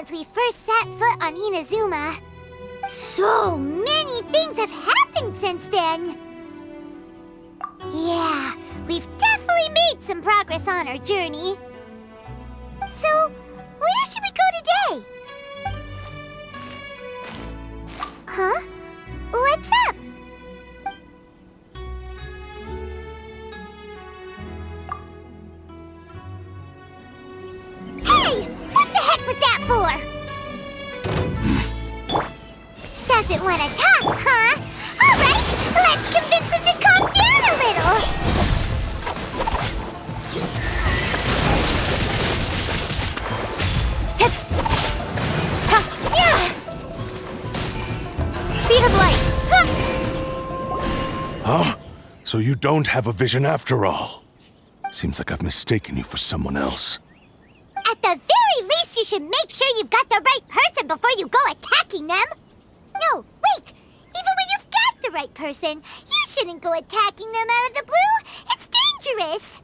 since we first set foot on Inazuma. So many things have happened since then. Yeah, we've definitely made some progress on our journey. So, where should we go today? Huh? What's up? Hey! What the heck was that for? Doesn't want to talk, huh? Alright, let's convince him to calm down a little. Speed of light. Huh? So you don't have a vision after all? Seems like I've mistaken you for someone else. At the very least, you should make sure you've got the right person before you go attacking them. No, wait! Even when you've got the right person, you shouldn't go attacking them out of the blue. It's dangerous.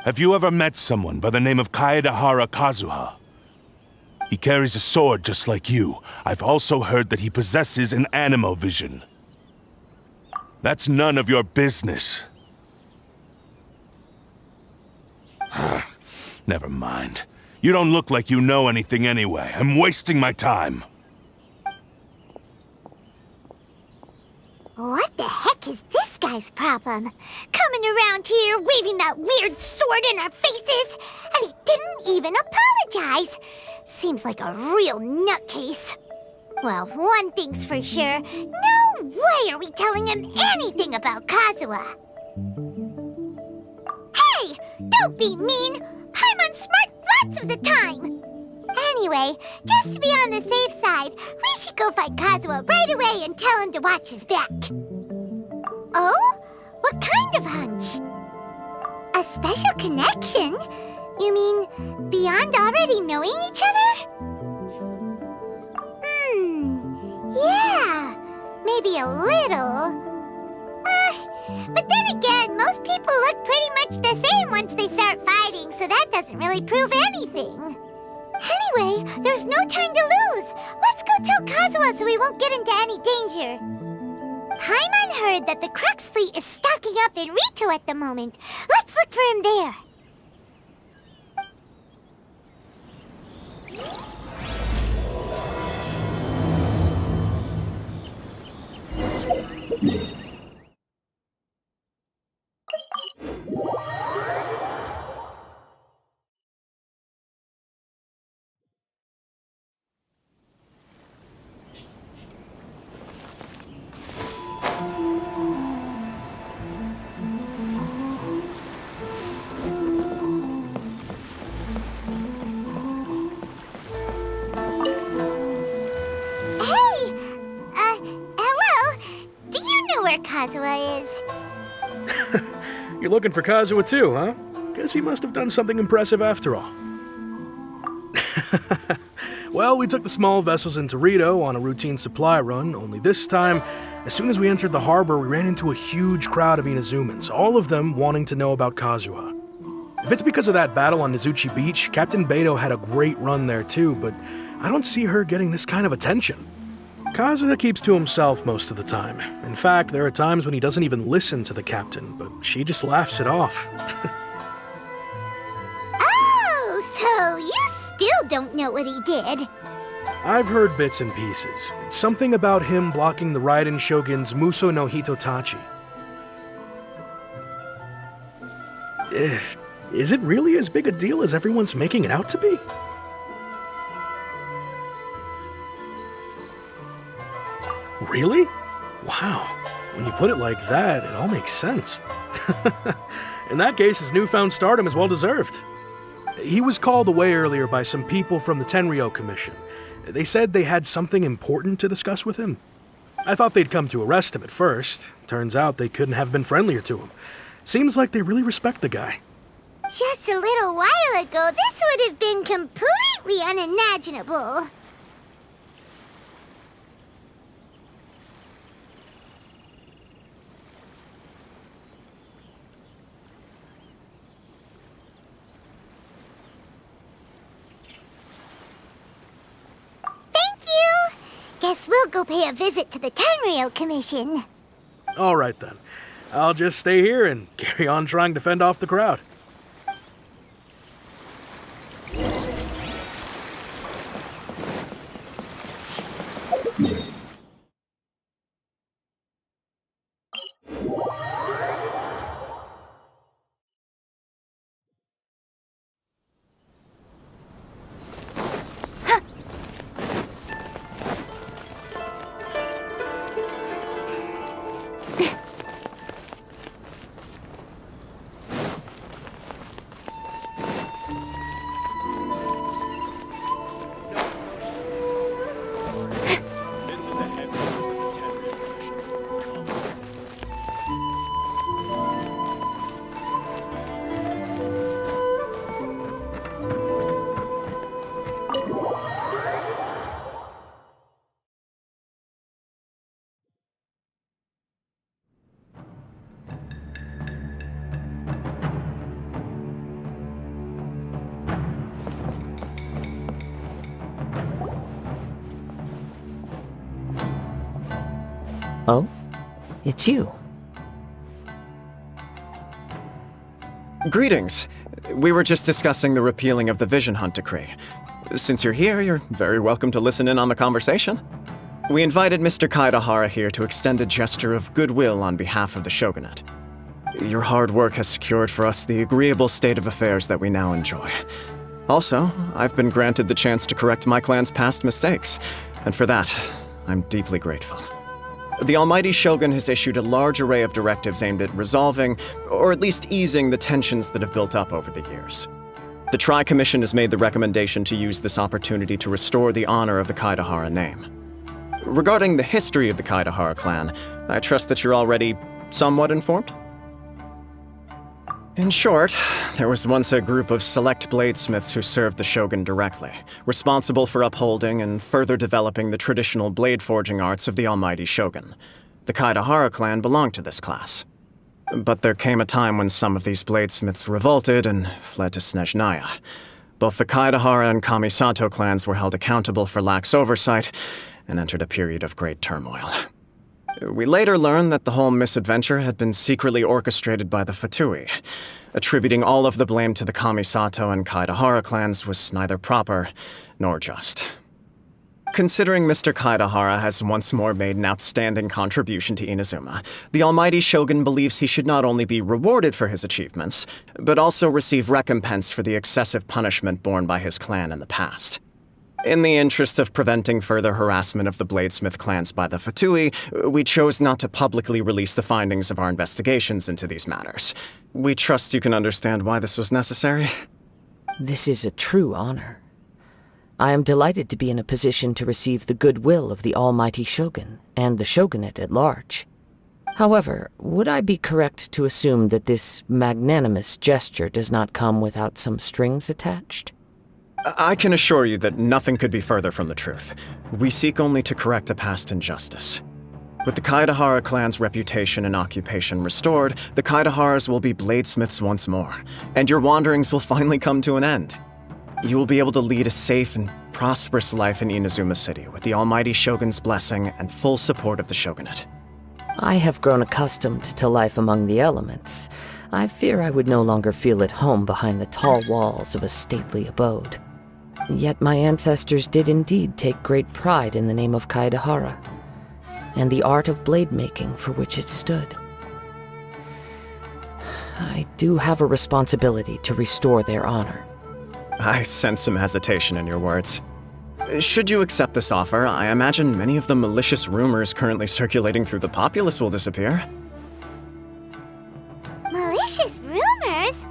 Have you ever met someone by the name of Kaedahara Kazuha? He carries a sword just like you. I've also heard that he possesses an animo vision. That's none of your business. Never mind. You don't look like you know anything anyway. I'm wasting my time. What the heck is this guy's problem? Coming around here, waving that weird sword in our faces, and he didn't even apologize. Seems like a real nutcase. Well, one thing's for sure. No way are we telling him anything about Kazuha. Hey! Don't be mean! Paimon's smart lots of the time! Anyway, just to be on the safe side, we should go find Kazuha right away and tell him to watch his back. Oh? What kind of hunch? A special connection? You mean, beyond already knowing each other? Yeah, maybe a little. But then again, most people look pretty much the same once they start fighting, so that doesn't really prove anything. Anyway, there's no time to lose. Let's go tell Kazuha so we won't get into any danger. Paimon heard that the Crux fleet is stocking up in Rito at the moment. Let's look for him there. Kazuha is. You're looking for Kazuha too, huh? Guess he must have done something impressive after all. Well, we took the small vessels into Rito on a routine supply run, only this time, as soon as we entered the harbor, we ran into a huge crowd of Inazumans, all of them wanting to know about Kazuha. If it's because of that battle on Nizuchi Beach, Captain Beidou had a great run there too, but I don't see her getting this kind of attention. Kazuha keeps to himself most of the time. In fact, there are times when he doesn't even listen to the captain, but she just laughs it off. Oh, so you still don't know what he did? I've heard bits and pieces. It's something about him blocking the Raiden Shogun's Muso no Hitotachi. Is it really as big a deal as everyone's making it out to be? Really? Wow. When you put it like that, it all makes sense. In that case, his newfound stardom is well-deserved. He was called away earlier by some people from the Tenryou Commission. They said they had something important to discuss with him. I thought they'd come to arrest him at first. Turns out they couldn't have been friendlier to him. Seems like they really respect the guy. Just a little while ago, this would have been completely unimaginable. guess we'll go pay a visit to the Tenryo Commission. All right then. I'll just stay here and carry on trying to fend off the crowd. Oh? It's you. Greetings. We were just discussing the repealing of the Vision Hunt decree. Since you're here, you're very welcome to listen in on the conversation. We invited Mr. Kaedahara here to extend a gesture of goodwill on behalf of the Shogunate. Your hard work has secured for us the agreeable state of affairs that we now enjoy. Also, I've been granted the chance to correct my clan's past mistakes, and for that, I'm deeply grateful. The Almighty Shogun has issued a large array of directives aimed at resolving, or at least easing, the tensions that have built up over the years. The Tri-Commission has made the recommendation to use this opportunity to restore the honor of the Kaedahara name. Regarding the history of the Kaedahara clan, I trust that you're already somewhat informed? In short, there was once a group of select bladesmiths who served the shogun directly, responsible for upholding and further developing the traditional blade forging arts of the almighty shogun. The Kaedahara clan belonged to this class. But there came a time when some of these bladesmiths revolted and fled to Snezhnaya. Both the Kaedahara and Kamisato clans were held accountable for lax oversight and entered a period of great turmoil. We later learned that the whole misadventure had been secretly orchestrated by the Fatui. Attributing all of the blame to the Kamisato and Kaedahara clans was neither proper nor just. Considering Mr. Kaedahara has once more made an outstanding contribution to Inazuma, the Almighty Shogun believes he should not only be rewarded for his achievements, but also receive recompense for the excessive punishment borne by his clan in the past. In the interest of preventing further harassment of the Bladesmith clans by the Fatui, we chose not to publicly release the findings of our investigations into these matters. We trust you can understand why this was necessary. This is a true honor. I am delighted to be in a position to receive the goodwill of the Almighty Shogun and the Shogunate at large. However, would I be correct to assume that this magnanimous gesture does not come without some strings attached? I can assure you that nothing could be further from the truth. We seek only to correct a past injustice. With the Kaedahara clan's reputation and occupation restored, the Kaedaharas will be bladesmiths once more, and your wanderings will finally come to an end. You will be able to lead a safe and prosperous life in Inazuma City with the Almighty Shogun's blessing and full support of the Shogunate. I have grown accustomed to life among the elements. I fear I would no longer feel at home behind the tall walls of a stately abode. Yet my ancestors did indeed take great pride in the name of Kaedahara, and the art of blade making for which it stood. I do have a responsibility to restore their honor. I sense some hesitation in your words. Should you accept this offer, I imagine many of the malicious rumors currently circulating through the populace will disappear. Malicious rumors?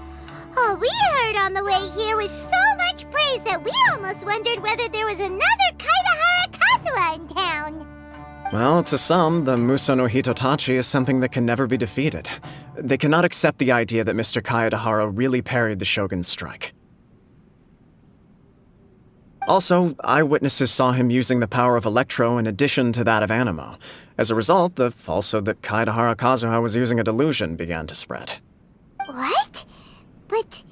All we heard on the way here was so much praise that we almost wondered whether there was another Kaedahara Kazuha in town. Well, to some, the Muso no Hitotachi is something that can never be defeated. They cannot accept the idea that Mr. Kaedahara really parried the Shogun's strike. Also, eyewitnesses saw him using the power of Electro in addition to that of Animo. As a result, the falsehood that Kaedahara Kazuha was using a delusion began to spread. What? But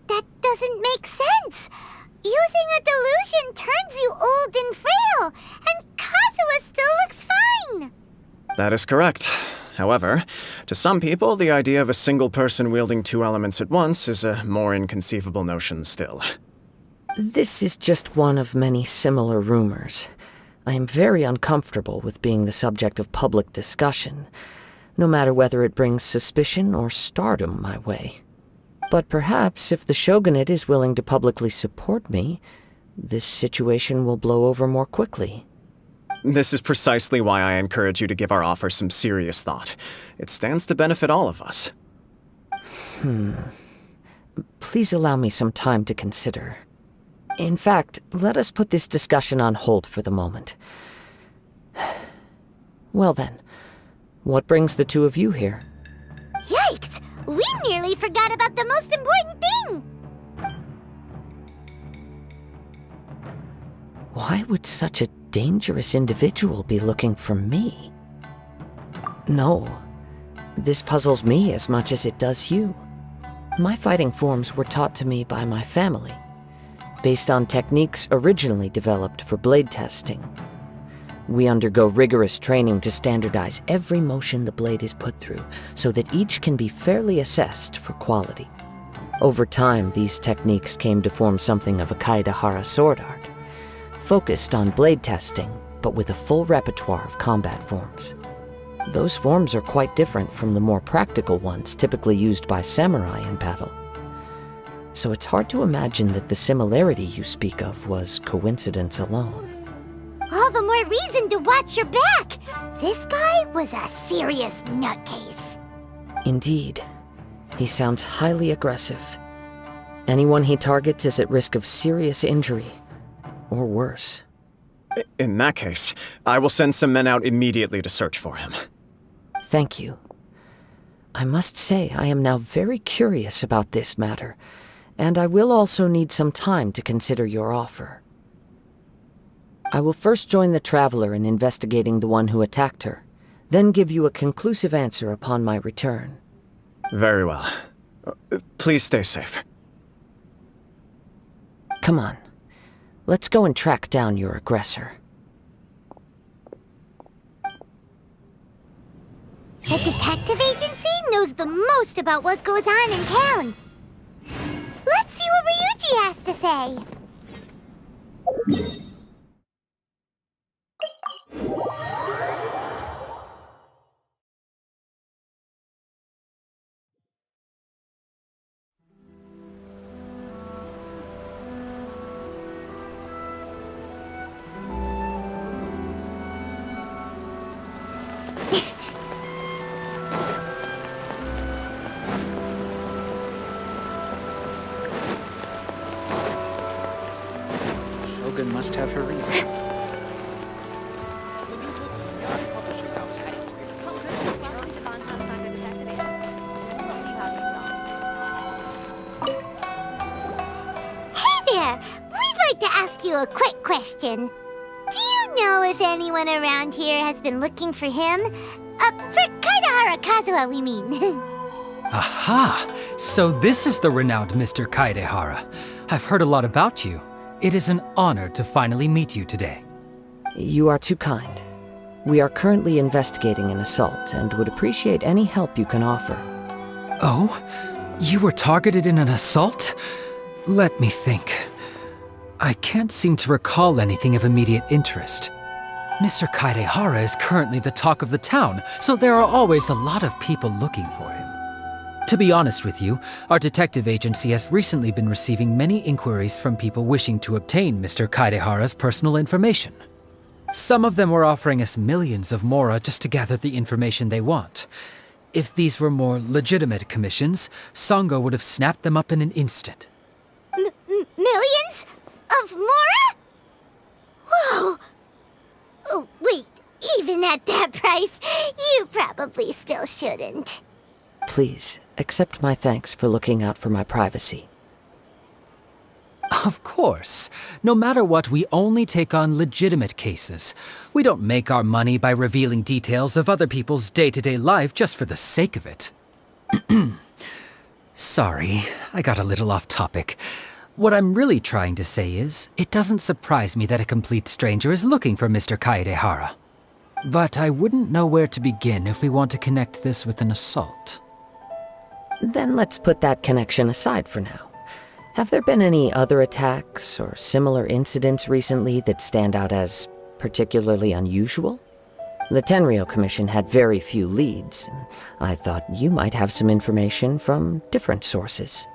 that doesn't make sense. Using a delusion turns you old and frail, and Kazuha Kazuha still looks fine. That is correct. However, to some people, the idea of a single person wielding two elements at once is a more inconceivable notion still. This is just one of many similar rumors. I am very uncomfortable with being the subject of public discussion, no matter whether it brings suspicion or stardom my way. But perhaps if the Shogunate is willing to publicly support me, this situation will blow over more quickly. This is precisely why I encourage you to give our offer some serious thought. It stands to benefit all of us. Please allow me some time to consider. In fact, let us put this discussion on hold for the moment. Well then, what brings the two of you here? Yikes! We nearly forgot about the most important thing! Why would such a dangerous individual be looking for me? No, this puzzles me as much as it does you. My fighting forms were taught to me by my family, based on techniques originally developed for blade testing. We undergo rigorous training to standardize every motion the blade is put through, so that each can be fairly assessed for quality. Over time, these techniques came to form something of a Kaidahara sword art, focused on blade testing, but with a full repertoire of combat forms. Those forms are quite different from the more practical ones typically used by samurai in battle. So it's hard to imagine that the similarity you speak of was coincidence alone. All the more reason to watch your back! This guy was a serious nutcase. Indeed. He sounds highly aggressive. Anyone he targets is at risk of serious injury, or worse. In that case, I will send some men out immediately to search for him. Thank you. I must say I am now very curious about this matter, and I will also need some time to consider your offer. I will first join the Traveler in investigating the one who attacked her, then give you a conclusive answer upon my return. Very well. Please stay safe. Come on. Let's go and track down your aggressor. The detective agency knows the most about what goes on in town. Let's see what Ryuji has to say. Shogun must have her reasons. Hey there! We'd like to ask you a quick question. Do you know if anyone around here has been looking for him? For Kaidahara Kazuha, we mean. Aha! So this is the renowned Mr. Kaidehara. I've heard a lot about you. It is an honor to finally meet you today. You are too kind. We are currently investigating an assault and would appreciate any help you can offer. Oh? You were targeted in an assault? Let me think. I can't seem to recall anything of immediate interest. Mr. Kaidehara is currently the talk of the town, so there are always a lot of people looking for him. To be honest with you, our detective agency has recently been receiving many inquiries from people wishing to obtain Mr. Kaidehara's personal information. Some of them were offering us millions of mora just to gather the information they want. If these were more legitimate commissions, Sango would have snapped them up in an instant. Millions? Of mora? Whoa! Oh, wait, even at that price, you probably still shouldn't. Please, accept my thanks for looking out for my privacy. Of course. No matter what, we only take on legitimate cases. We don't make our money by revealing details of other people's day-to-day life just for the sake of it. Sorry, I got a little off topic. What I'm really trying to say is, it doesn't surprise me that a complete stranger is looking for Mr. Kaedehara. But I wouldn't know where to begin if we want to connect this with an assault. Then let's put that connection aside for now. Have there been any other attacks or similar incidents recently that stand out as particularly unusual? The Tenryou Commission had very few leads, and I thought you might have some information from different sources.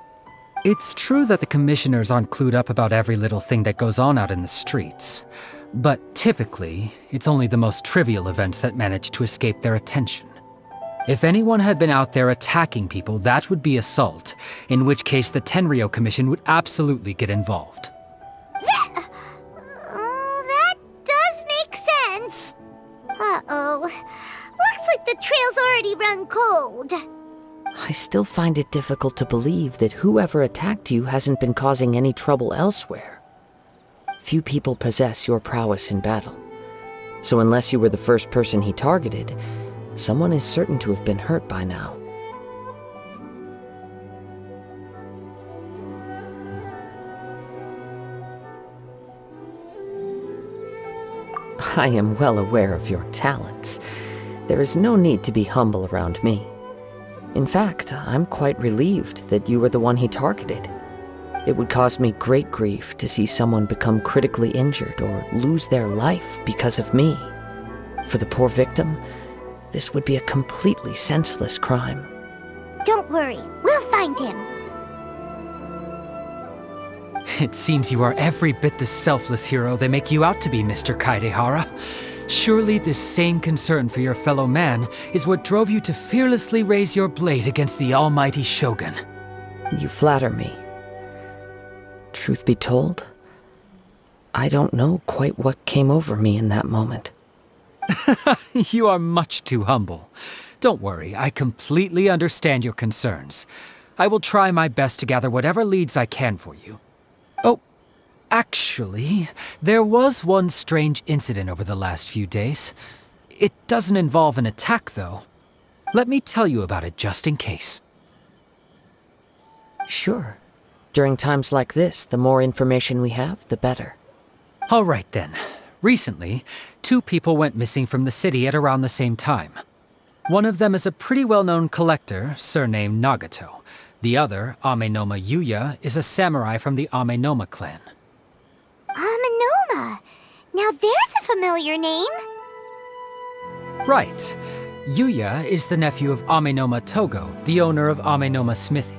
It's true that the commissioners aren't clued up about every little thing that goes on out in the streets. But typically, it's only the most trivial events that manage to escape their attention. If anyone had been out there attacking people, that would be assault, in which case the Tenryou Commission would absolutely get involved. That does make sense. Uh-oh. Looks like the trail's already run cold. I still find it difficult to believe that whoever attacked you hasn't been causing any trouble elsewhere. Few people possess your prowess in battle. So unless you were the first person he targeted, someone is certain to have been hurt by now. I am well aware of your talents. There is no need to be humble around me. In fact, I'm quite relieved that you were the one he targeted. It would cause me great grief to see someone become critically injured or lose their life because of me. For the poor victim, this would be a completely senseless crime. Don't worry, we'll find him. It seems you are every bit the selfless hero they make you out to be, Mr. Kaedehara. Surely this same concern for your fellow man is what drove you to fearlessly raise your blade against the almighty Shogun. You flatter me. Truth be told, I don't know quite what came over me in that moment. You are much too humble. Don't worry, I completely understand your concerns. I will try my best to gather whatever leads I can for you. Oh, actually, there was one strange incident over the last few days. It doesn't involve an attack, though. Let me tell you about it just in case. Sure. During times like this, the more information we have, the better. All right, then. Recently, 2 people went missing from the city at around the same time. One of them is a pretty well-known collector, surnamed Nagato. The other, Amenoma Yuya, is a samurai from the Amenoma clan. Amenoma! Now there's a familiar name. Right. Yuya is the nephew of Amenoma Togo, the owner of Amenoma Smithy.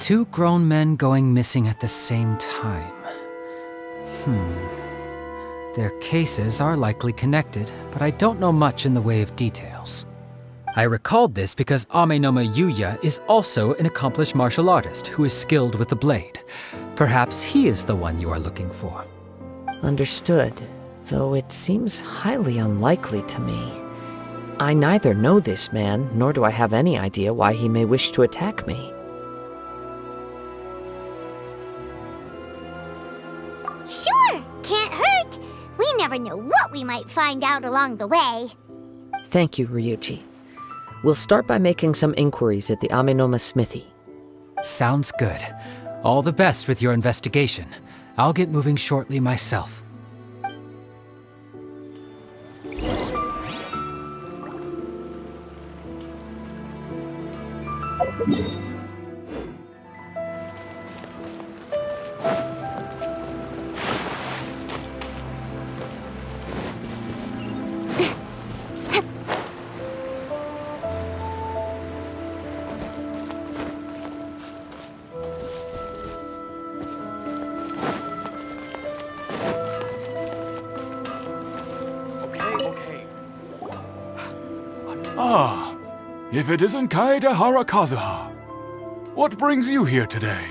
2 grown men going missing at the same time. Their cases are likely connected, but I don't know much in the way of details. I recalled this because Amenoma Yuya is also an accomplished martial artist who is skilled with the blade. Perhaps he is the one you are looking for. Understood, though it seems highly unlikely to me. I neither know this man, nor do I have any idea why he may wish to attack me. Sure, can't hurt. We never know what we might find out along the way. Thank you, Ryuji. We'll start by making some inquiries at the Amenoma Smithy. Sounds good. All the best with your investigation. I'll get moving shortly myself. Ah, if it isn't Kaedehara Kazuha. What brings you here today?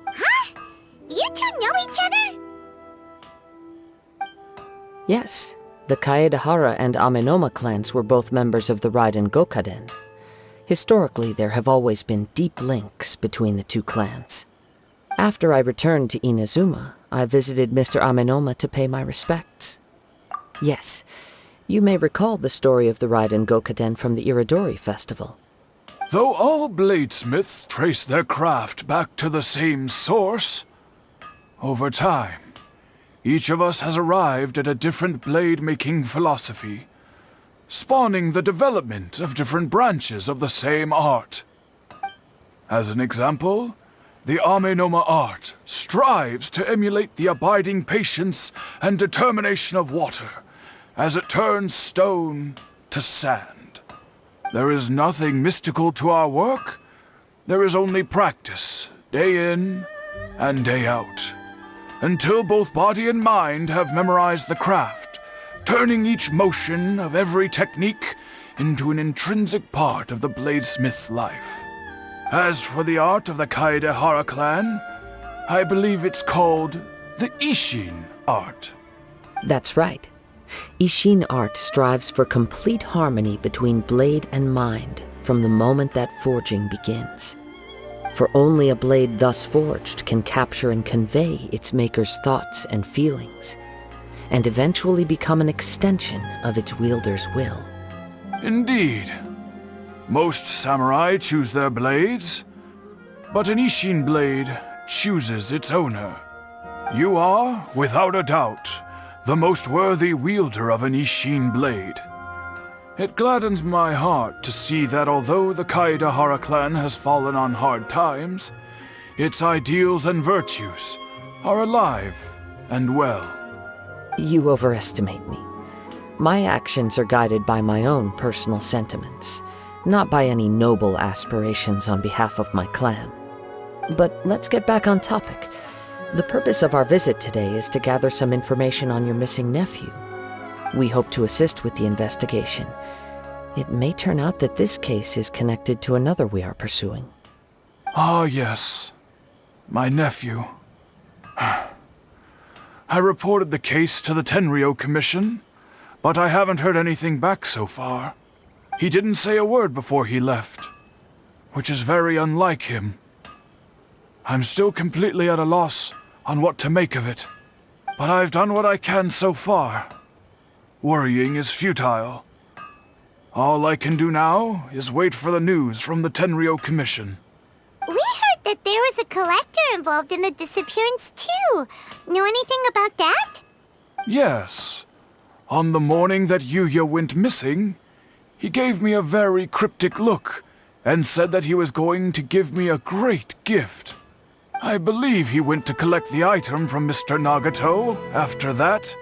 Huh? You two know each other? Yes, the Kaedehara and Amenoma clans were both members of the Raiden Gokaden. Historically, there have always been deep links between the 2 clans. After I returned to Inazuma, I visited Mr. Amenoma to pay my respects. Yes, you may recall the story of the Raiden Gokaden from the Iridori Festival. Though all bladesmiths trace their craft back to the same source, Over time, each of us has arrived at a different blade-making philosophy, spawning the development of different branches of the same art. As an example, the Amenoma art strives to emulate the abiding patience and determination of water as it turns stone to sand. There is nothing mystical to our work. There is only practice, day in and day out, until both body and mind have memorized the craft, turning each motion of every technique into an intrinsic part of the bladesmith's life. As for the art of the Kaedehara clan, I believe it's called the Ishin art. That's right. Ishin art strives for complete harmony between blade and mind from the moment that forging begins. For only a blade thus forged can capture and convey its maker's thoughts and feelings, and eventually become an extension of its wielder's will. Indeed. Most samurai choose their blades, but an Ishin blade chooses its owner. You are, without a doubt, the most worthy wielder of an Ishin blade. It gladdens my heart to see that although the Kaedehara clan has fallen on hard times, its ideals and virtues are alive and well. You overestimate me. My actions are guided by my own personal sentiments, not by any noble aspirations on behalf of my clan. But let's get back on topic. The purpose of our visit today is to gather some information on your missing nephew. We hope to assist with the investigation. It may turn out that this case is connected to another we are pursuing. Ah, yes. My nephew. I reported the case to the Tenryo Commission, but I haven't heard anything back so far. He didn't say a word before he left, which is very unlike him. I'm still completely at a loss on what to make of it, but I've done what I can so far. Worrying is futile. All I can do now is wait for the news from the Tenryo Commission. We heard that there was a collector involved in the disappearance, too. Know anything about that? Yes. On the morning that Yuya went missing, he gave me a very cryptic look and said that he was going to give me a great gift. I believe he went to collect the item from Mr. Nagato after that.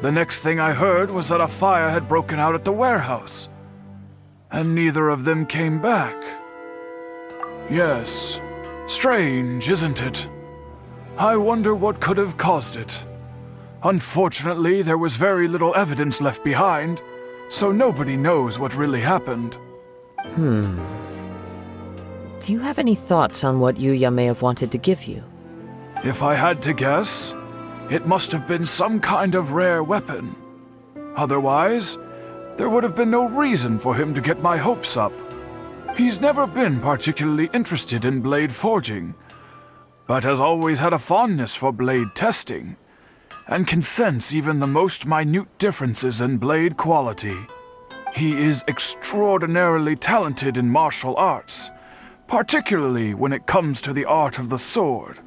The next thing I heard was that a fire had broken out at the warehouse, and neither of them came back. Yes, strange, isn't it? I wonder what could have caused it. Unfortunately, there was very little evidence left behind, so nobody knows what really happened. Do you have any thoughts on what Yuya may have wanted to give you? If I had to guess, it must have been some kind of rare weapon. Otherwise, there would have been no reason for him to get my hopes up. He's never been particularly interested in blade forging, but has always had a fondness for blade testing, and can sense even the most minute differences in blade quality. He is extraordinarily talented in martial arts, particularly when it comes to the art of the sword.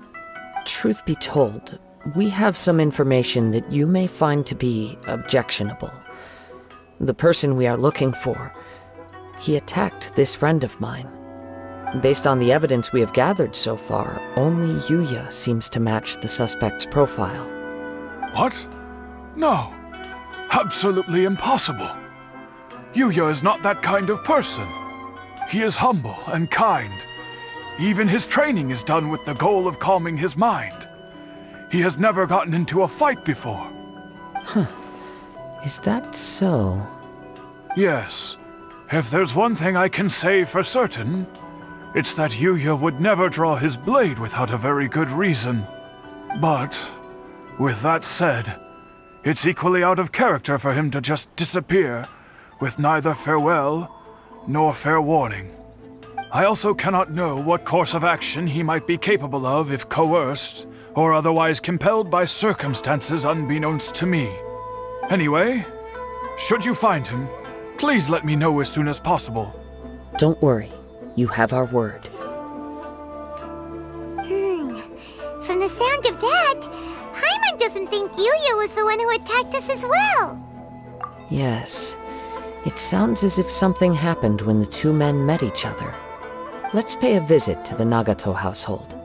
Truth be told, we have some information that you may find to be objectionable. The person we are looking for, he attacked this friend of mine. Based on the evidence we have gathered so far, only Yuya seems to match the suspect's profile. What? No. Absolutely impossible. Yuya is not that kind of person. He is humble and kind. Even his training is done with the goal of calming his mind. He has never gotten into a fight before. Is that so? Yes. If there's one thing I can say for certain, it's that Yuya would never draw his blade without a very good reason. But, with that said, it's equally out of character for him to just disappear, with neither farewell nor fair warning. I also cannot know what course of action he might be capable of if coerced, or otherwise compelled by circumstances unbeknownst to me. Anyway, should you find him, please let me know as soon as possible. Don't worry, you have our word. From the sound of that, doesn't think Yuya was the one who attacked us as well. Yes. It sounds as if something happened when the two men met each other. Let's pay a visit to the Nagato household.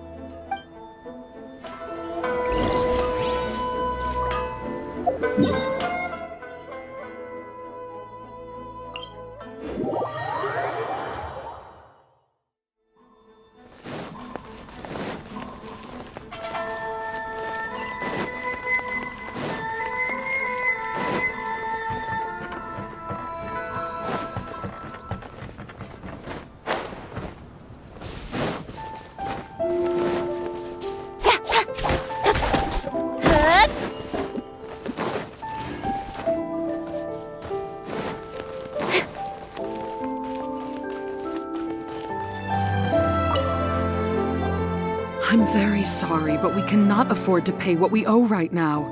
I'm very sorry, but we cannot afford to pay what we owe right now.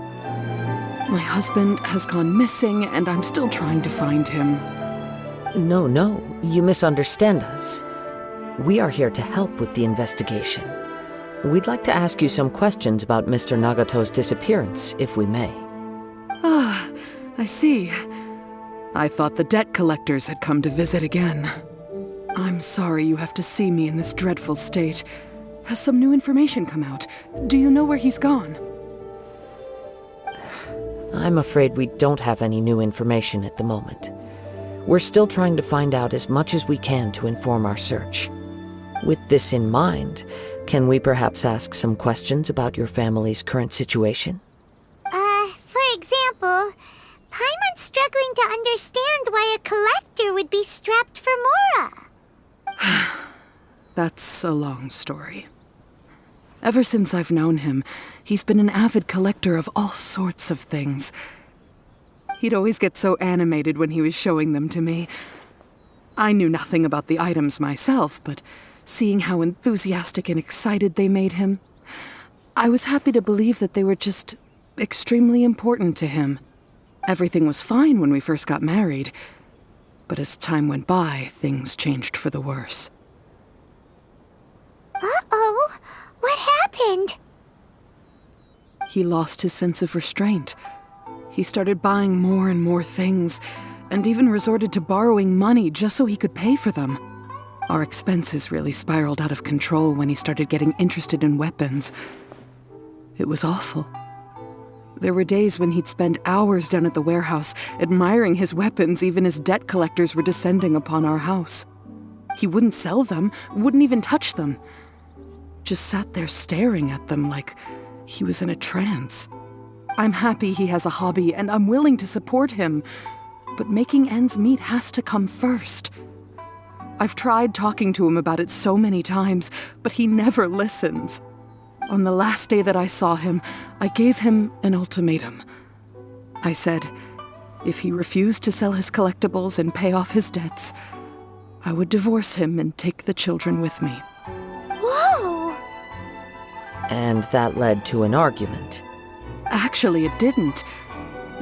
My husband has gone missing, and I'm still trying to find him. No, you misunderstand us. We are here to help with the investigation. We'd like to ask you some questions about Mr. Nagato's disappearance, if we may. Ah, I see. I thought the debt collectors had come to visit again. I'm sorry you have to see me in this dreadful state. Has some new information come out? Do you know where he's gone? I'm afraid we don't have any new information at the moment. We're still trying to find out as much as we can to inform our search. With this in mind, can we perhaps ask some questions about your family's current situation? For example, Paimon's struggling to understand why a collector would be strapped for Mora. That's a long story. Ever since I've known him, he's been an avid collector of all sorts of things. He'd always get so animated when he was showing them to me. I knew nothing about the items myself, but seeing how enthusiastic and excited they made him, I was happy to believe that they were just extremely important to him. Everything was fine when we first got married, but as time went by, things changed for the worse. Uh-oh, what happened? He lost his sense of restraint. He started buying more and more things, and even resorted to borrowing money just so he could pay for them. Our expenses really spiraled out of control when he started getting interested in weapons. It was awful. There were days when he'd spend hours down at the warehouse, admiring his weapons even as debt collectors were descending upon our house. He wouldn't sell them, wouldn't even touch them. Just sat there staring at them like he was in a trance. I'm happy he has a hobby, and I'm willing to support him, but making ends meet has to come first. I've tried talking to him about it so many times, but he never listens. On the last day that I saw him, I gave him an ultimatum. I said, if he refused to sell his collectibles and pay off his debts, I would divorce him and take the children with me. Whoa! And that led to an argument. Actually, it didn't.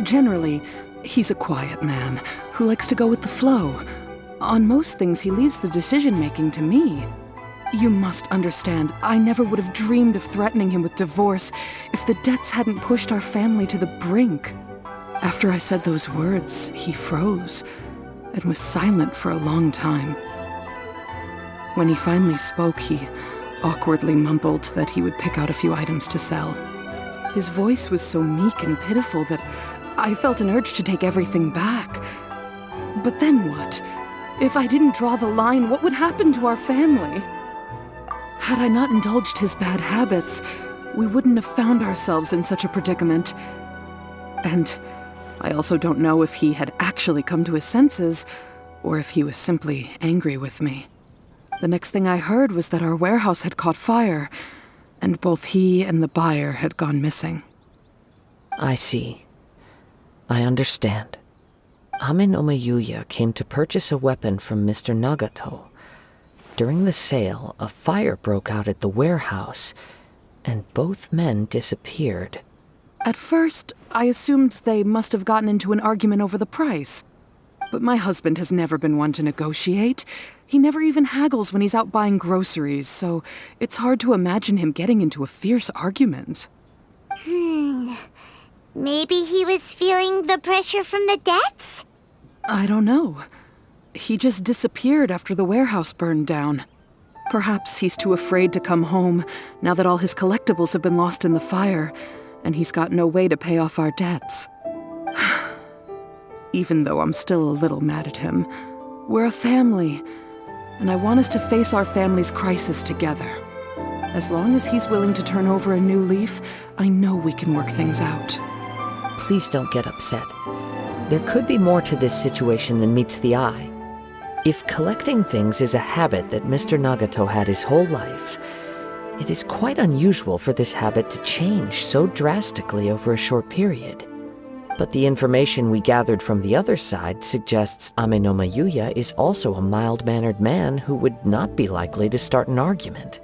Generally, he's a quiet man who likes to go with the flow. On most things, he leaves the decision-making to me. You must understand, I never would have dreamed of threatening him with divorce if the debts hadn't pushed our family to the brink. After I said those words, he froze and was silent for a long time. When he finally spoke, he awkwardly mumbled that he would pick out a few items to sell. His voice was so meek and pitiful that I felt an urge to take everything back. But then what? If I didn't draw the line, what would happen to our family? Had I not indulged his bad habits, we wouldn't have found ourselves in such a predicament. And I also don't know if he had actually come to his senses, or if he was simply angry with me. The next thing I heard was that our warehouse had caught fire, and both he and the buyer had gone missing. I see. I understand. Amin Yuya came to purchase a weapon from Mr. Nagato. During the sale, a fire broke out at the warehouse, and both men disappeared. At first, I assumed they must have gotten into an argument over the price. But my husband has never been one to negotiate. He never even haggles when he's out buying groceries, so it's hard to imagine him getting into a fierce argument. Maybe he was feeling the pressure from the debts? I don't know. He just disappeared after the warehouse burned down. Perhaps he's too afraid to come home now that all his collectibles have been lost in the fire, and he's got no way to pay off our debts. Even though I'm still a little mad at him, we're a family, and I want us to face our family's crisis together. As long as he's willing to turn over a new leaf, I know we can work things out. Please don't get upset. There could be more to this situation than meets the eye. If collecting things is a habit that Mr. Nagato had his whole life, it is quite unusual for this habit to change so drastically over a short period. But the information we gathered from the other side suggests Amenoma Yuya is also a mild-mannered man who would not be likely to start an argument.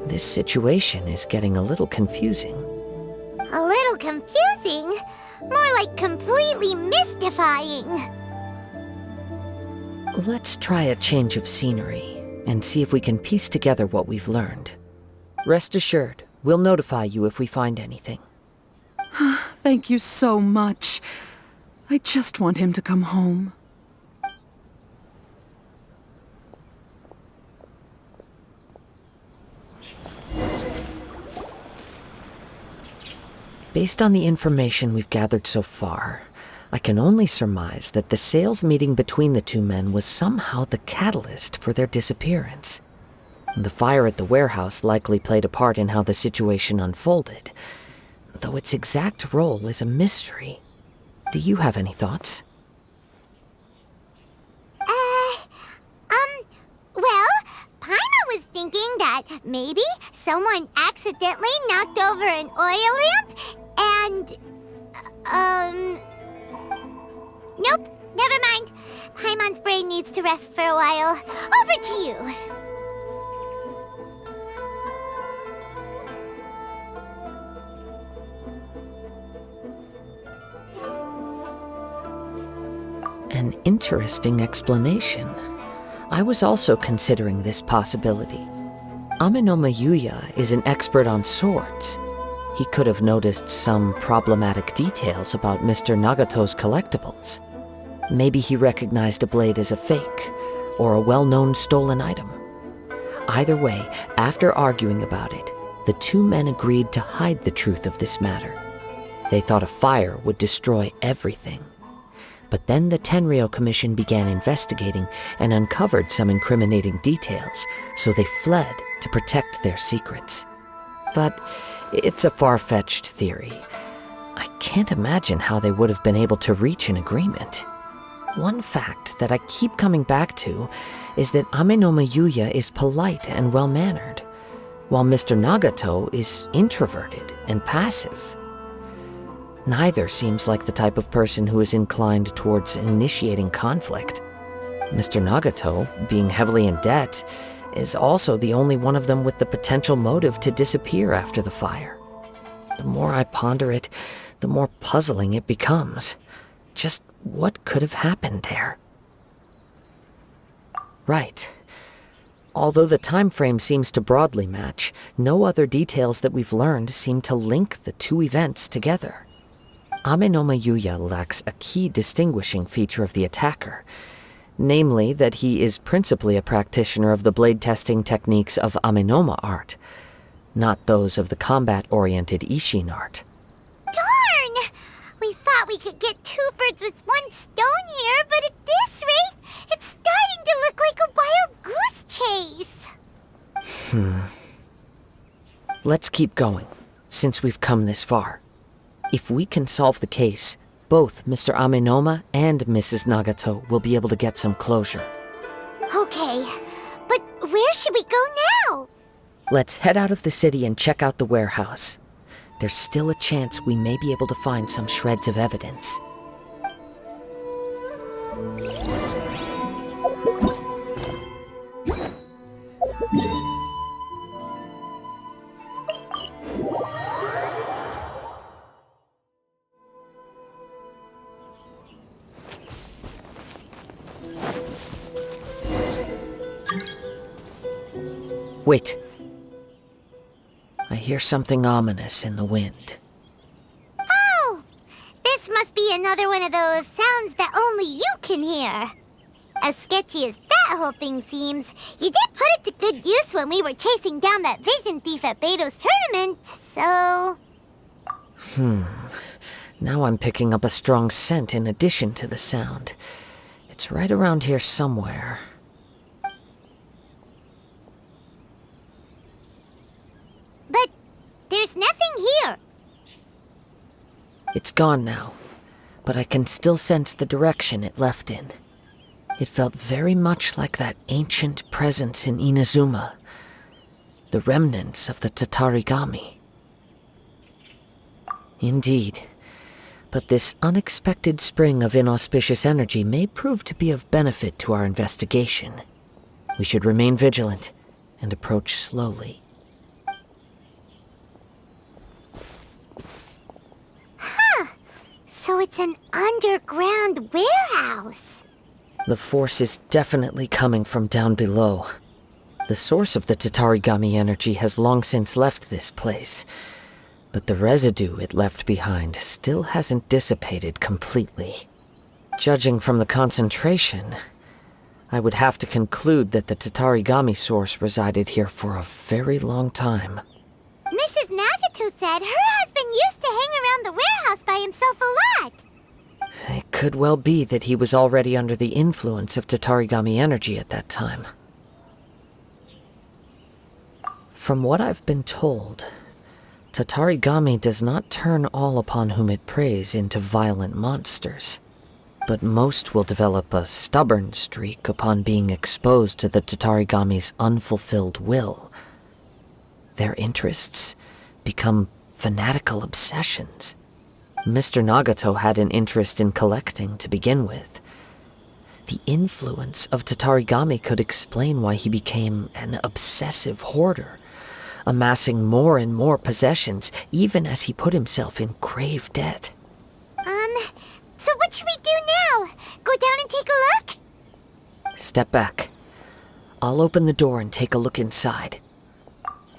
This situation is getting a little confusing. A little confusing? More like completely mystifying. Let's try a change of scenery and see if we can piece together what we've learned. Rest assured, we'll notify you if we find anything. Thank you so much. I just want him to come home. Based on the information we've gathered so far, I can only surmise that the sales meeting between the two men was somehow the catalyst for their disappearance. The fire at the warehouse likely played a part in how the situation unfolded, though its exact role is a mystery. Do you have any thoughts? Well, Paimon was thinking that maybe someone accidentally knocked over an oil lamp and... Nope, never mind. Paimon's brain needs to rest for a while. Over to you. An interesting explanation. I was also considering this possibility. Amenoma Yuya is an expert on swords. He could have noticed some problematic details about Mr. Nagato's collectibles. Maybe he recognized a blade as a fake, or a well-known stolen item. Either way, after arguing about it, the two men agreed to hide the truth of this matter. They thought a fire would destroy everything. But then the Tenryo Commission began investigating and uncovered some incriminating details, so they fled to protect their secrets. But it's a far-fetched theory. I can't imagine how they would have been able to reach an agreement. One fact that I keep coming back to is that Amenoma Yuya is polite and well-mannered, while Mr. Nagato is introverted and passive. Neither seems like the type of person who is inclined towards initiating conflict. Mr. Nagato, being heavily in debt, is also the only one of them with the potential motive to disappear after the fire. The more I ponder it, the more puzzling it becomes. Just what could have happened there? Right. Although the time frame seems to broadly match, no other details that we've learned seem to link the two events together. Amenoma Yuya lacks a key distinguishing feature of the attacker, namely that he is principally a practitioner of the blade testing techniques of Amenoma art, not those of the combat-oriented Ishin art. Darn! We thought we could get two birds with one stone here, but at this rate, it's starting to look like a wild goose chase. Let's keep going, since we've come this far. If we can solve the case, both Mr. Amenoma and Mrs. Nagato will be able to get some closure. Okay, but where should we go now? Let's head out of the city and check out the warehouse. There's still a chance we may be able to find some shreds of evidence. Wait. I hear something ominous in the wind. Oh! This must be another one of those sounds that only you can hear. As sketchy as that whole thing seems, you did put it to good use when we were chasing down that vision thief at Beto's tournament, so... Now I'm picking up a strong scent in addition to the sound. It's right around here somewhere. But there's nothing here. It's gone now, but I can still sense the direction it left in. It felt very much like that ancient presence in Inazuma, the remnants of the Tatarigami. Indeed, but this unexpected spring of inauspicious energy may prove to be of benefit to our investigation. We should remain vigilant and approach slowly. So it's an underground warehouse. The force is definitely coming from down below. The source of the Tatarigami energy has long since left this place, but the residue it left behind still hasn't dissipated completely. Judging from the concentration, I would have to conclude that the Tatarigami source resided here for a very long time. Mrs. Nagato said her husband used to hang around the warehouse by himself a lot. It could well be that he was already under the influence of Tatarigami energy at that time. From what I've been told, Tatarigami does not turn all upon whom it preys into violent monsters, but most will develop a stubborn streak upon being exposed to the Tatarigami's unfulfilled will. Their interests become fanatical obsessions. Mr. Nagato had an interest in collecting to begin with. The influence of Tatarigami could explain why he became an obsessive hoarder, amassing more and more possessions even as he put himself in grave debt. So what should we do now? Go down and take a look? Step back. I'll open the door and take a look inside.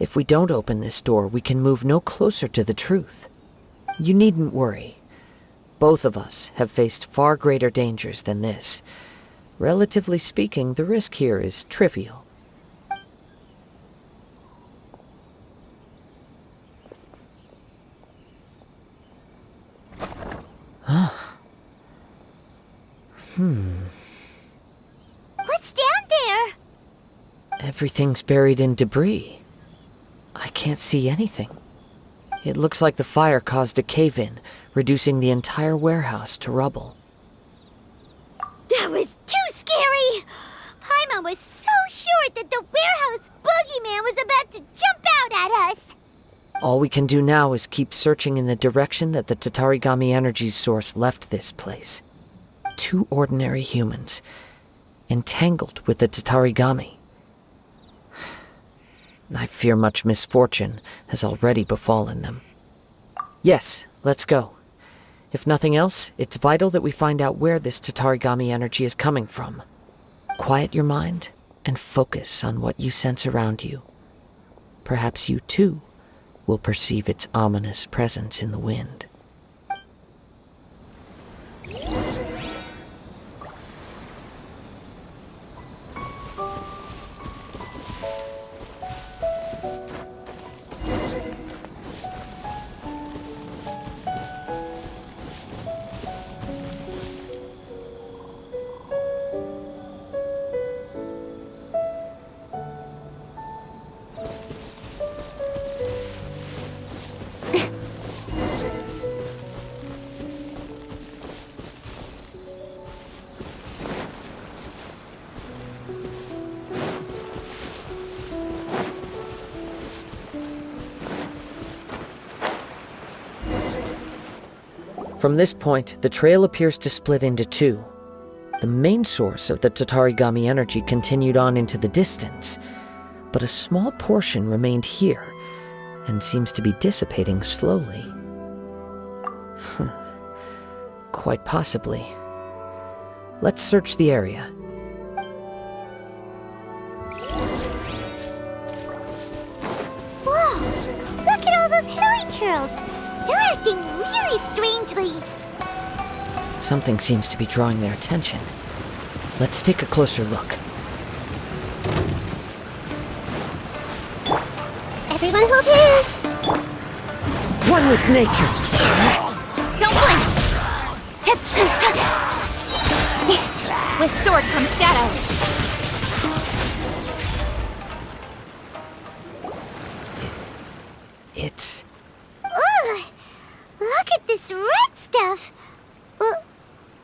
If we don't open this door, we can move no closer to the truth. You needn't worry. Both of us have faced far greater dangers than this. Relatively speaking, the risk here is trivial. What's down there? Everything's buried in debris. I can't see anything. It looks like the fire caused a cave-in, reducing the entire warehouse to rubble. That was too scary! Paimon was so sure that the warehouse boogeyman was about to jump out at us! All we can do now is keep searching in the direction that the Tatarigami energy's source left this place. 2 ordinary humans, entangled with the Tatarigami. I fear much misfortune has already befallen them. Yes, let's go. If nothing else, it's vital that we find out where this Tatarigami energy is coming from. Quiet your mind and focus on what you sense around you. Perhaps you too will perceive its ominous presence in the wind. From this point, the trail appears to split into 2. The main source of the Tatarigami energy continued on into the distance, but a small portion remained here and seems to be dissipating slowly. Quite possibly. Let's search the area. Whoa! Look churls. They're acting really strangely. Something seems to be drawing their attention. Let's take a closer look. Everyone hold hands. One with nature! Don't blink. With sword comes shadow. It's... Ugh! Look at this red stuff.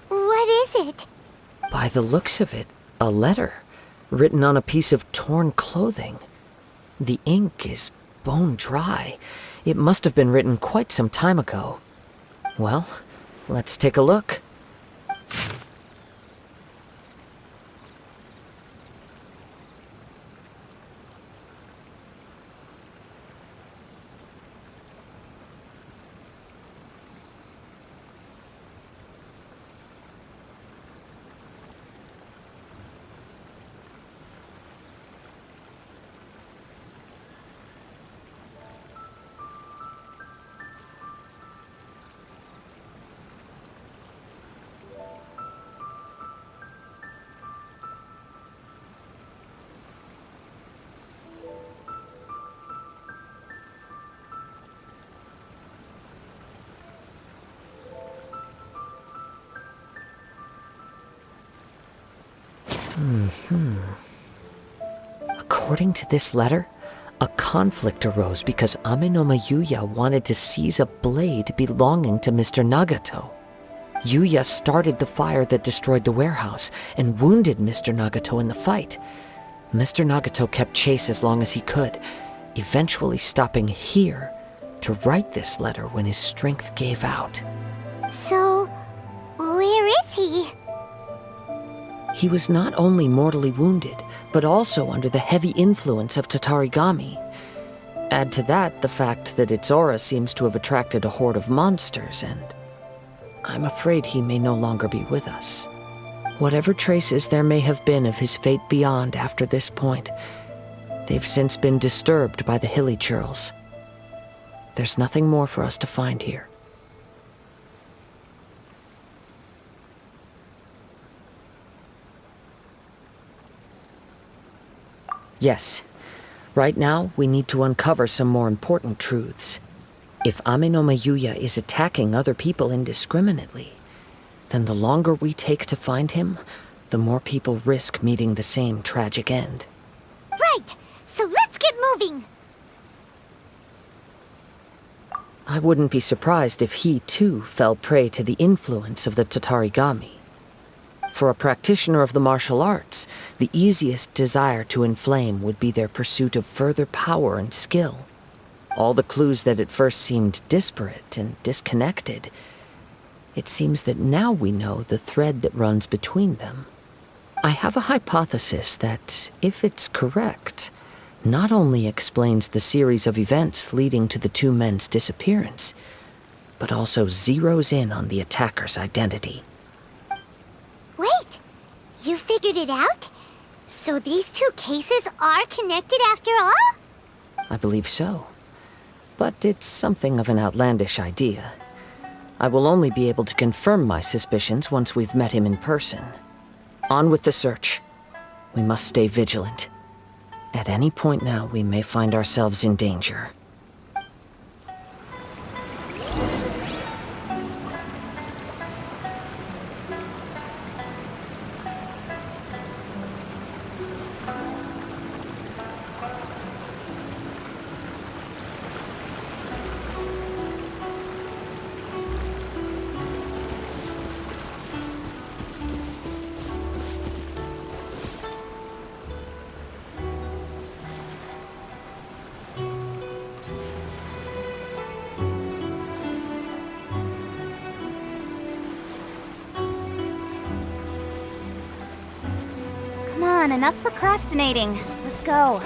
What is it? By the looks of it, a letter, written on a piece of torn clothing. The ink is bone dry. It must have been written quite some time ago. Well, let's take a look. According to this letter, a conflict arose because Amenoma Yuya wanted to seize a blade belonging to Mr. Nagato. Yuya started the fire that destroyed the warehouse and wounded Mr. Nagato in the fight. Mr. Nagato kept chase as long as he could, eventually stopping here to write this letter when his strength gave out. So, where is he? He was not only mortally wounded, but also under the heavy influence of Tatarigami. Add to that the fact that its aura seems to have attracted a horde of monsters, and I'm afraid he may no longer be with us. Whatever traces there may have been of his fate beyond after this point, they've since been disturbed by the hilly churls. There's nothing more for us to find here. Yes. Right now, we need to uncover some more important truths. If Amenoma Yuya is attacking other people indiscriminately, then the longer we take to find him, the more people risk meeting the same tragic end. Right! So let's get moving! I wouldn't be surprised if he, too, fell prey to the influence of the Tatarigami. For a practitioner of the martial arts, the easiest desire to inflame would be their pursuit of further power and skill. All the clues that at first seemed disparate and disconnected, it seems that now we know the thread that runs between them. I have a hypothesis that, if it's correct, not only explains the series of events leading to the two men's disappearance, but also zeroes in on the attacker's identity. Wait! You figured it out? So these two cases are connected after all? I believe so. But it's something of an outlandish idea. I will only be able to confirm my suspicions once we've met him in person. On with the search. We must stay vigilant. At any point now, we may find ourselves in danger. Come on, enough procrastinating. Let's go.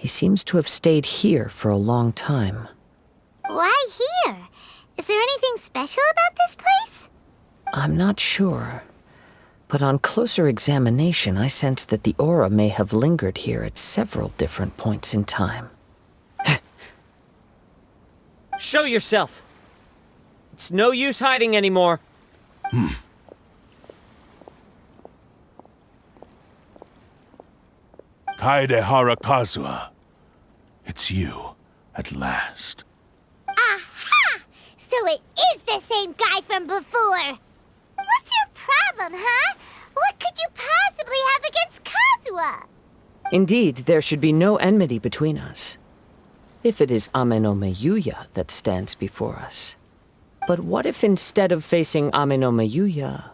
He seems to have stayed here for a long time. Why here? Is there anything special about this place? I'm not sure. But on closer examination, I sense that the aura may have lingered here at several different points in time. Show yourself! It's no use hiding anymore. Kaedehara Kazuha. It's you, at last. Aha! So it is the same guy from before! What's your problem, huh? What could you possibly have against Kazuha? Indeed, there should be no enmity between us. If it is Amenome Yuya that stands before us. But what if instead of facing Amenome Yuya,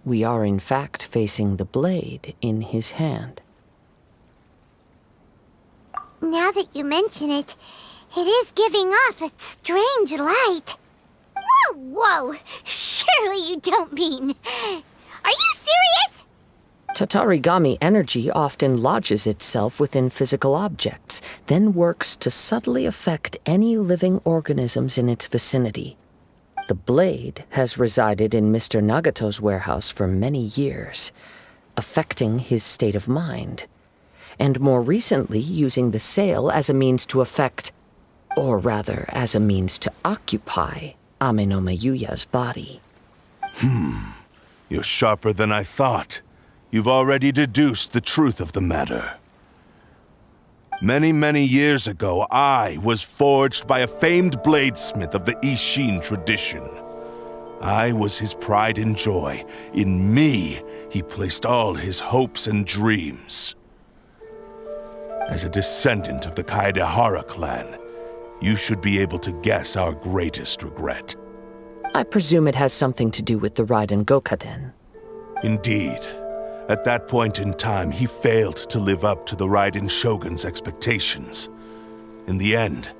we are in fact facing the blade in his hand? Now that you mention it, it is giving off a strange light. Whoa, whoa! Surely you don't mean... Are you serious? Tatarigami energy often lodges itself within physical objects, then works to subtly affect any living organisms in its vicinity. The blade has resided in Mr. Nagato's warehouse for many years, affecting his state of mind, and more recently using the sale as a means to affect, or rather as a means to occupy, Amenome Yuya's body. You're sharper than I thought. You've already deduced the truth of the matter. Many, many years ago, I was forged by a famed bladesmith of the Ishin tradition. I was his pride and joy. In me, he placed all his hopes and dreams. As a descendant of the Kaedehara clan, you should be able to guess our greatest regret. I presume it has something to do with the Raiden Gokaden. Indeed. At that point in time, he failed to live up to the Raiden Shogun's expectations. In the end,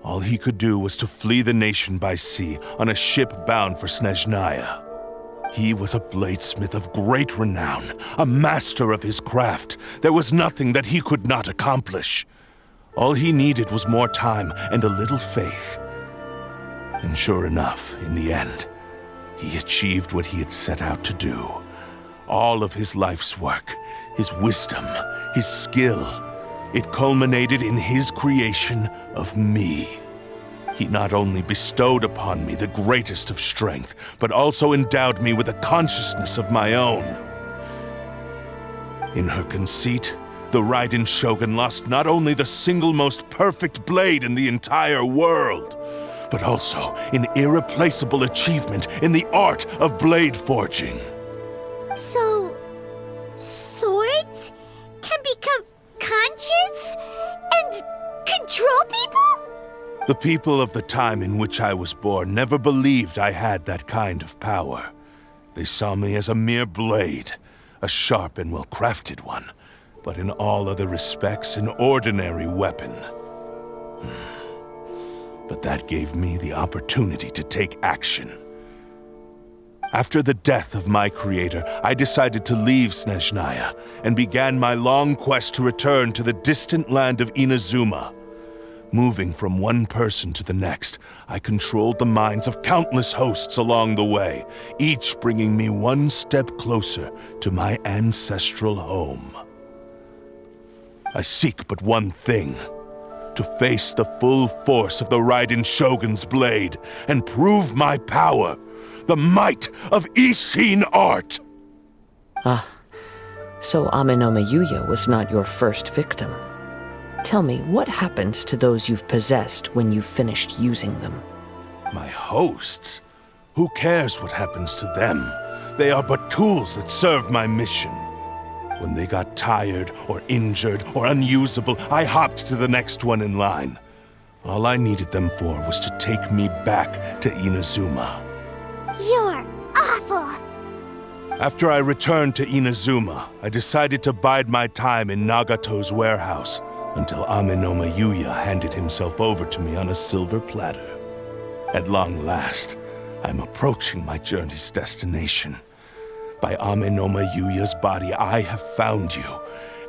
all he could do was to flee the nation by sea on a ship bound for Snezhnaya. He was a bladesmith of great renown, a master of his craft. There was nothing that he could not accomplish. All he needed was more time and a little faith. And sure enough, in the end, he achieved what he had set out to do. All of his life's work, his wisdom, his skill, it culminated in his creation of me. He not only bestowed upon me the greatest of strength, but also endowed me with a consciousness of my own. In her conceit, the Raiden Shogun lost not only the single most perfect blade in the entire world, but also an irreplaceable achievement in the art of blade forging. So... swords can become conscious and control people? The people of the time in which I was born never believed I had that kind of power. They saw me as a mere blade, a sharp and well-crafted one, but in all other respects an ordinary weapon. But that gave me the opportunity to take action. After the death of my creator, I decided to leave Snezhnaya and began my long quest to return to the distant land of Inazuma. Moving from one person to the next, I controlled the minds of countless hosts along the way, each bringing me one step closer to my ancestral home. I seek but one thing: to face the full force of the Raiden Shogun's blade and prove my power, the might of Ishin art! So Amenome Yuya was not your first victim. Tell me, what happens to those you've possessed when you've finished using them? My hosts? Who cares what happens to them? They are but tools that serve my mission. When they got tired, or injured, or unusable, I hopped to the next one in line. All I needed them for was to take me back to Inazuma. You're awful! After I returned to Inazuma, I decided to bide my time in Nagato's warehouse until Amenome Yuya handed himself over to me on a silver platter. At long last, I'm approaching my journey's destination. By Amenome Yuya's body, I have found you,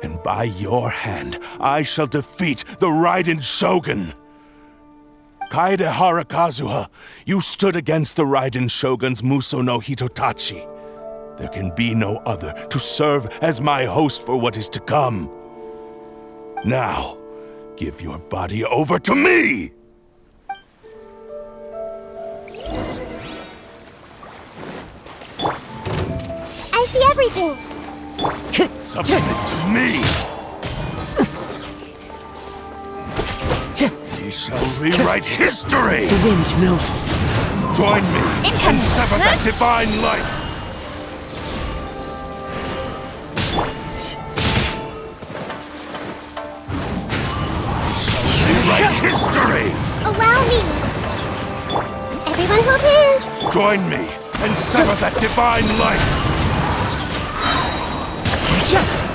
and by your hand, I shall defeat the Raiden Shogun. Kaedehara Kazuha, you stood against the Raiden Shogun's Muso no Hitotachi. There can be no other to serve as my host for what is to come. Now, give your body over to me! I see everything. Submit to me! He shall rewrite history! The wind knows me. Join me and sever that divine light! He shall rewrite history! Allow me. Everyone hold hands. Join me and sever that divine light!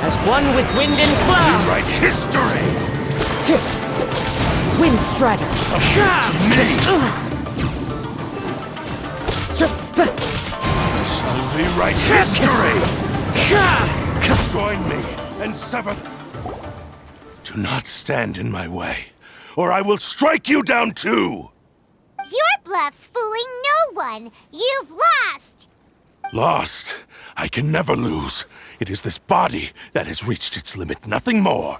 As one with wind and cloud! Rewrite history! Wind Strider. Me! Shall rewrite history! Join me and sever... Do not stand in my way, or I will strike you down too! Your bluff's fooling no one. You've lost. Lost? I can never lose. It is this body that has reached its limit, nothing more.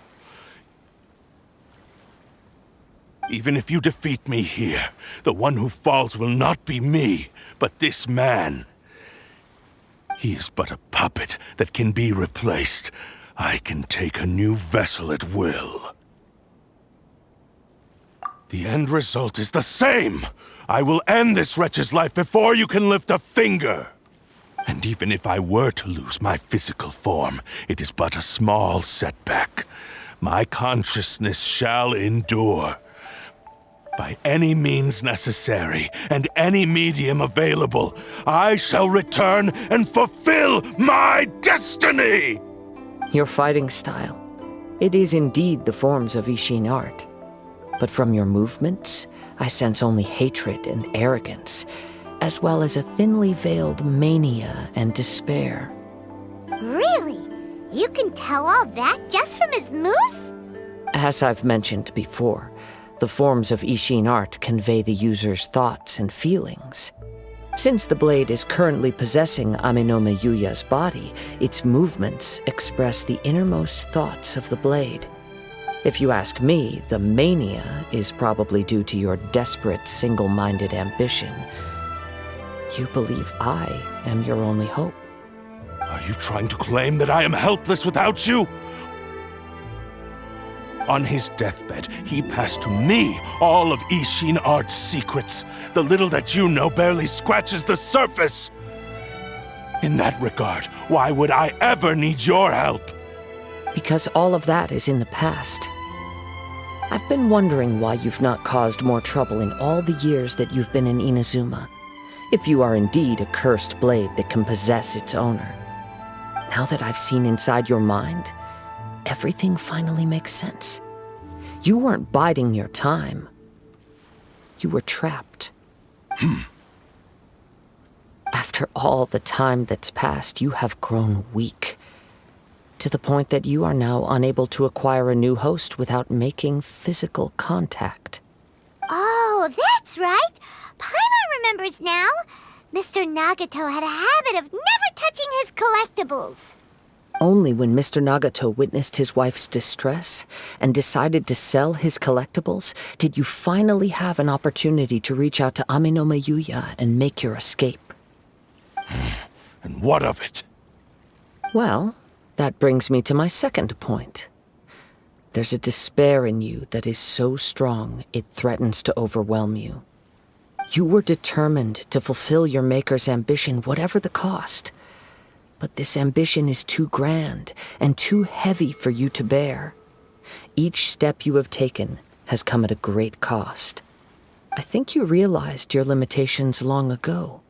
Even if you defeat me here, the one who falls will not be me, but this man. He is but a puppet that can be replaced. I can take a new vessel at will. The end result is the same! I will end this wretch's life before you can lift a finger! And even if I were to lose my physical form, it is but a small setback. My consciousness shall endure. By any means necessary, and any medium available, I shall return and fulfill my destiny! Your fighting style. It is indeed the forms of Ishin art. But from your movements, I sense only hatred and arrogance, as well as a thinly veiled mania and despair. Really? You can tell all that just from his moves? As I've mentioned before, the forms of Ishin art convey the user's thoughts and feelings. Since the blade is currently possessing Amenome Yuya's body, its movements express the innermost thoughts of the blade. If you ask me, the mania is probably due to your desperate, single-minded ambition. You believe I am your only hope. Are you trying to claim that I am helpless without you? On his deathbed, he passed to me all of Ishin Art's secrets. The little that you know barely scratches the surface. In that regard, why would I ever need your help? Because all of that is in the past. I've been wondering why you've not caused more trouble in all the years that you've been in Inazuma. If you are indeed a cursed blade that can possess its owner. Now that I've seen inside your mind, everything finally makes sense. You weren't biding your time. You were trapped. After all the time that's passed, you have grown weak. To the point that you are now unable to acquire a new host without making physical contact. Oh, that's right. Paimon remembers now. Mr. Nagato had a habit of never touching his collectibles. Only when Mr. Nagato witnessed his wife's distress and decided to sell his collectibles did you finally have an opportunity to reach out to Amenome Yuya and make your escape. And what of it? Well, that brings me to my second point. There's a despair in you that is so strong it threatens to overwhelm you. You were determined to fulfill your maker's ambition, whatever the cost. But this ambition is too grand and too heavy for you to bear. Each step you have taken has come at a great cost. I think you realized your limitations long ago.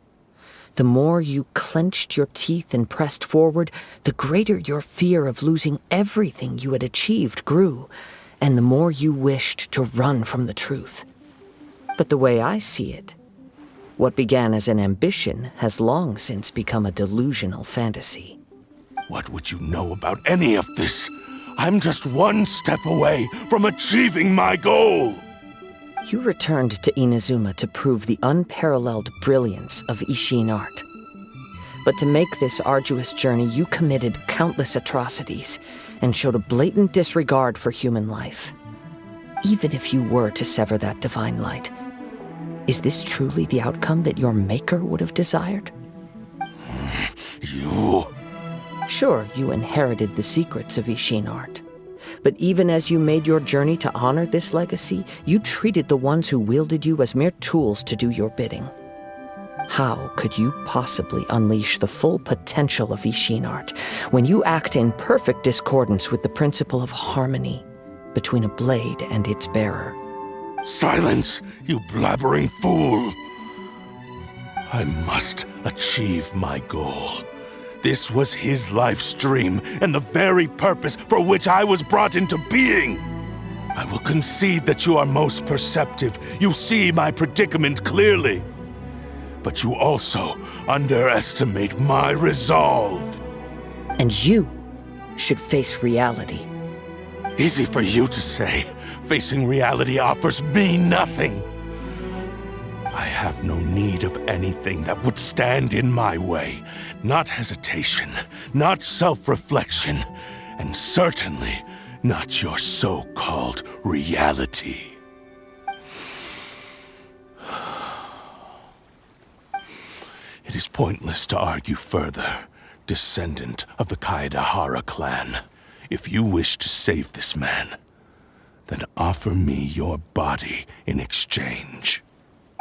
The more you clenched your teeth and pressed forward, the greater your fear of losing everything you had achieved grew, and the more you wished to run from the truth. But the way I see it, what began as an ambition has long since become a delusional fantasy. What would you know about any of this? I'm just one step away from achieving my goal. You returned to Inazuma to prove the unparalleled brilliance of Ishin art. But to make this arduous journey, you committed countless atrocities and showed a blatant disregard for human life. Even if you were to sever that divine light, is this truly the outcome that your maker would have desired? You... Sure, you inherited the secrets of Ishin art. But even as you made your journey to honor this legacy, you treated the ones who wielded you as mere tools to do your bidding. How could you possibly unleash the full potential of Ishin art when you act in perfect discordance with the principle of harmony between a blade and its bearer? Silence, you blabbering fool! I must achieve my goal. This was his life's dream, and the very purpose for which I was brought into being. I will concede that you are most perceptive. You see my predicament clearly. But you also underestimate my resolve. And you should face reality. Easy for you to say. Facing reality offers me nothing. I have no need of anything that would stand in my way. Not hesitation, not self-reflection, and certainly not your so-called reality. It is pointless to argue further, descendant of the Kaedahara clan. If you wish to save this man, then offer me your body in exchange.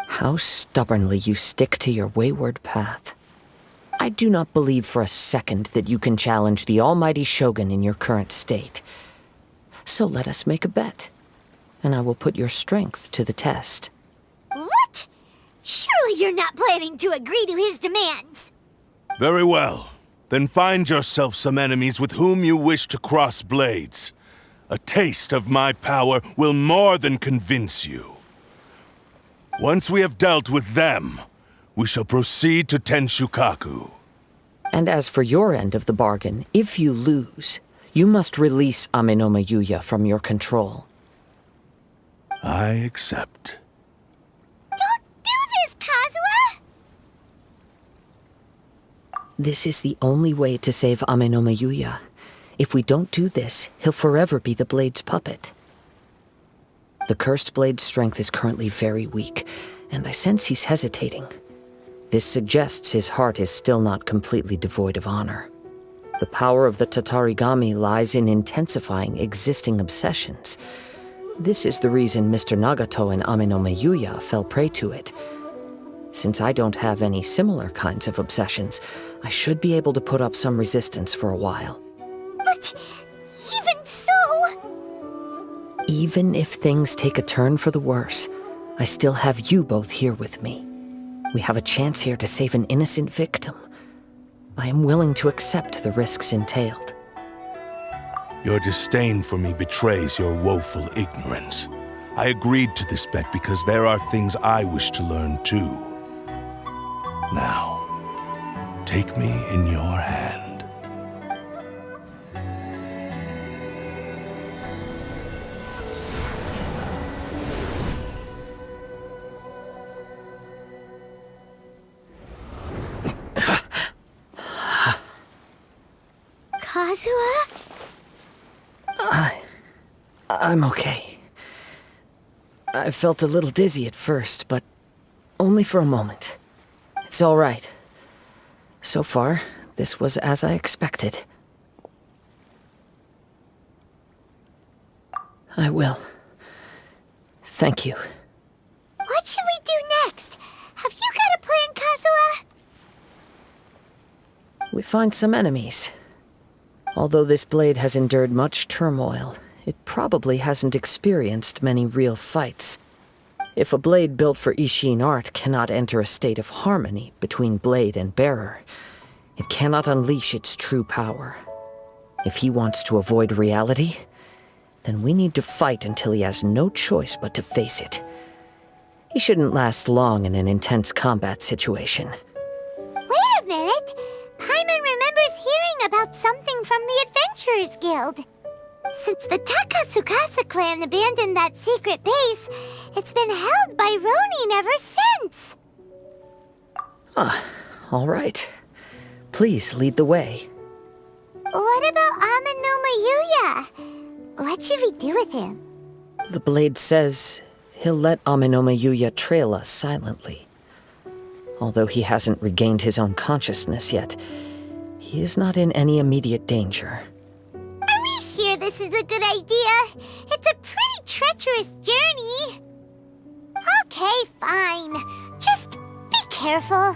How stubbornly you stick to your wayward path. I do not believe for a second that you can challenge the almighty Shogun in your current state. So let us make a bet, and I will put your strength to the test. What? Surely you're not planning to agree to his demands. Very well. Then find yourself some enemies with whom you wish to cross blades. A taste of my power will more than convince you. Once we have dealt with them, we shall proceed to Tenshukaku. And as for your end of the bargain, if you lose, you must release Amenoma Yuya from your control. I accept. Don't do this, Kazuha! This is the only way to save Amenoma Yuya. If we don't do this, he'll forever be the Blade's puppet. The Cursed Blade's strength is currently very weak, and I sense he's hesitating. This suggests his heart is still not completely devoid of honor. The power of the Tatarigami lies in intensifying existing obsessions. This is the reason Mr. Nagato and Amenoma Yuya fell prey to it. Since I don't have any similar kinds of obsessions, I should be able to put up some resistance for a while. But even so... Even if things take a turn for the worse, I still have you both here with me. We have a chance here to save an innocent victim. I am willing to accept the risks entailed. Your disdain for me betrays your woeful ignorance. I agreed to this bet because there are things I wish to learn too. Now, take me in your hand. Kazuha? I'm okay. I felt a little dizzy at first, but only for a moment. It's all right. So far, this was as I expected. I will. Thank you. What should we do next? Have you got a plan, Kazuha? We find some enemies. Although this blade has endured much turmoil, it probably hasn't experienced many real fights. If a blade built for Ishin art cannot enter a state of harmony between blade and bearer, it cannot unleash its true power. If he wants to avoid reality, then we need to fight until he has no choice but to face it. He shouldn't last long in an intense combat situation. Wait a minute! Paimon remembers hearing about something from the Adventurers Guild. Since the Takasukasa clan abandoned that secret base, it's been held by Ronin ever since. All right. Please lead the way. What about Amanoma Yuya? What should we do with him? The blade says he'll let Amenoma Yuya trail us silently. Although he hasn't regained his own consciousness yet, he is not in any immediate danger. Are we sure this is a good idea? It's a pretty treacherous journey. Okay, fine. Just be careful.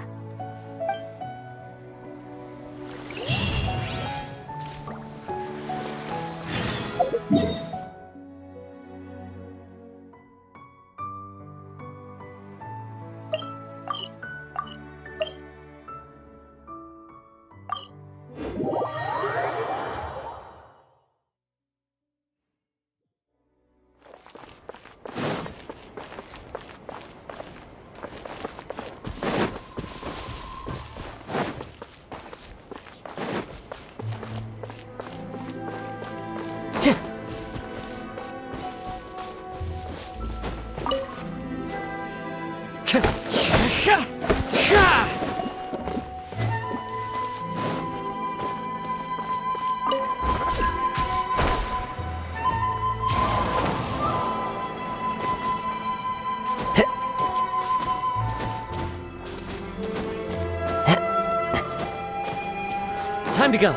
Time to go.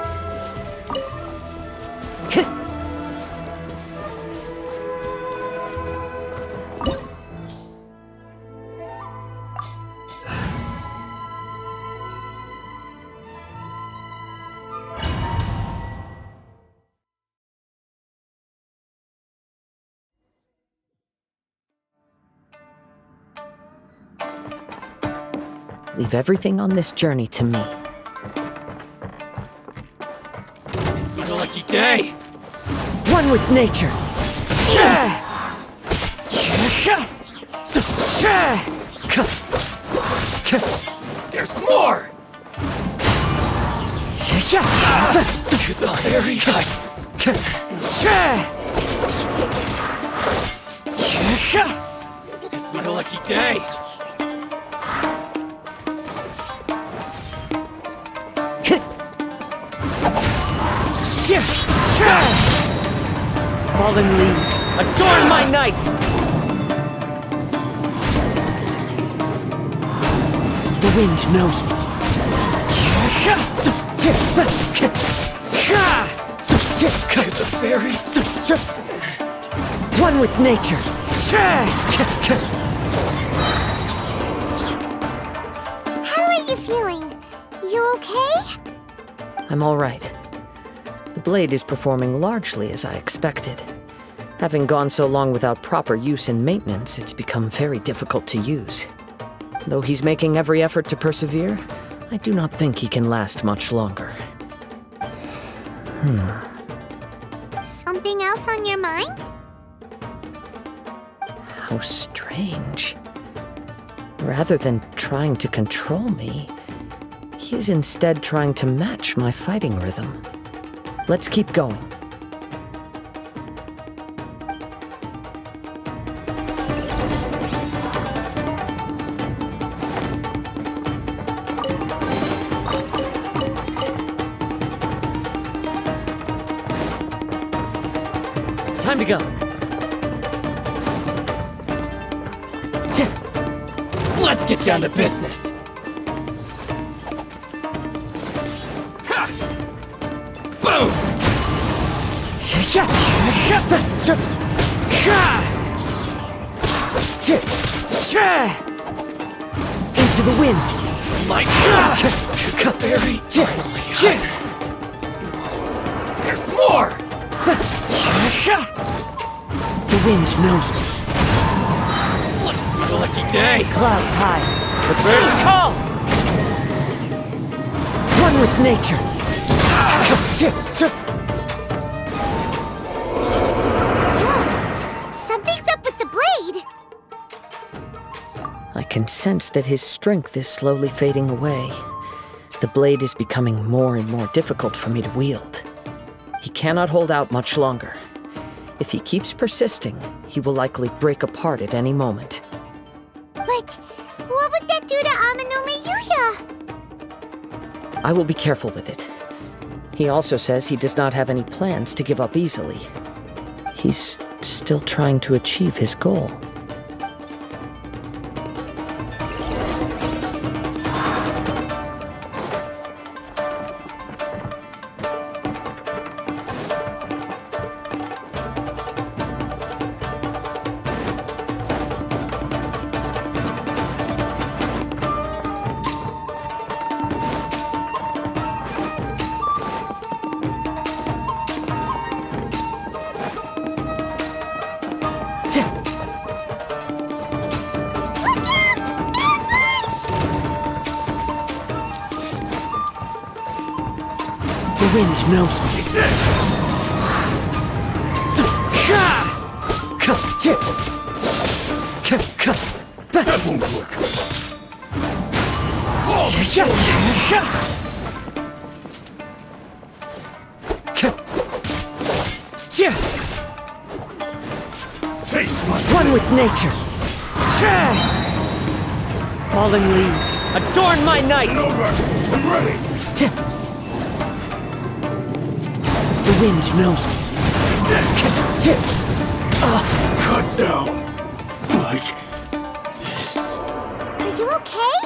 Leave everything on this journey to me. It's my lucky day. One with nature. There's more! To the very height. It's my lucky day. Fallen leaves, adorn my night! The wind knows me. The very... One with nature. How are you feeling? You okay? I'm all right. The blade is performing largely as I expected. Having gone so long without proper use and maintenance, it's become very difficult to use. Though he's making every effort to persevere, I do not think he can last much longer. Something else on your mind? How strange. Rather than trying to control me, he is instead trying to match my fighting rhythm. Let's keep going. Time to go. Let's get down to business. Ha! Boom! Into the wind. My very There's more! The wind knows me. It's my lucky day. Clouds high. The birds call! One with nature. Something's up with the blade. I can sense that his strength is slowly fading away. The blade is becoming more and more difficult for me to wield. He cannot hold out much longer, If he keeps persisting, he will likely break apart at any moment. But what would that do to Amanome Yuya? I will be careful with it. He also says he does not have any plans to give up easily. He's still trying to achieve his goal. The wind knows me. That won't work. Taste my One with nature. Fallen leaves, adorn my night. over. I'm ready. The wind knows me. Cut down. Like this. Are you okay?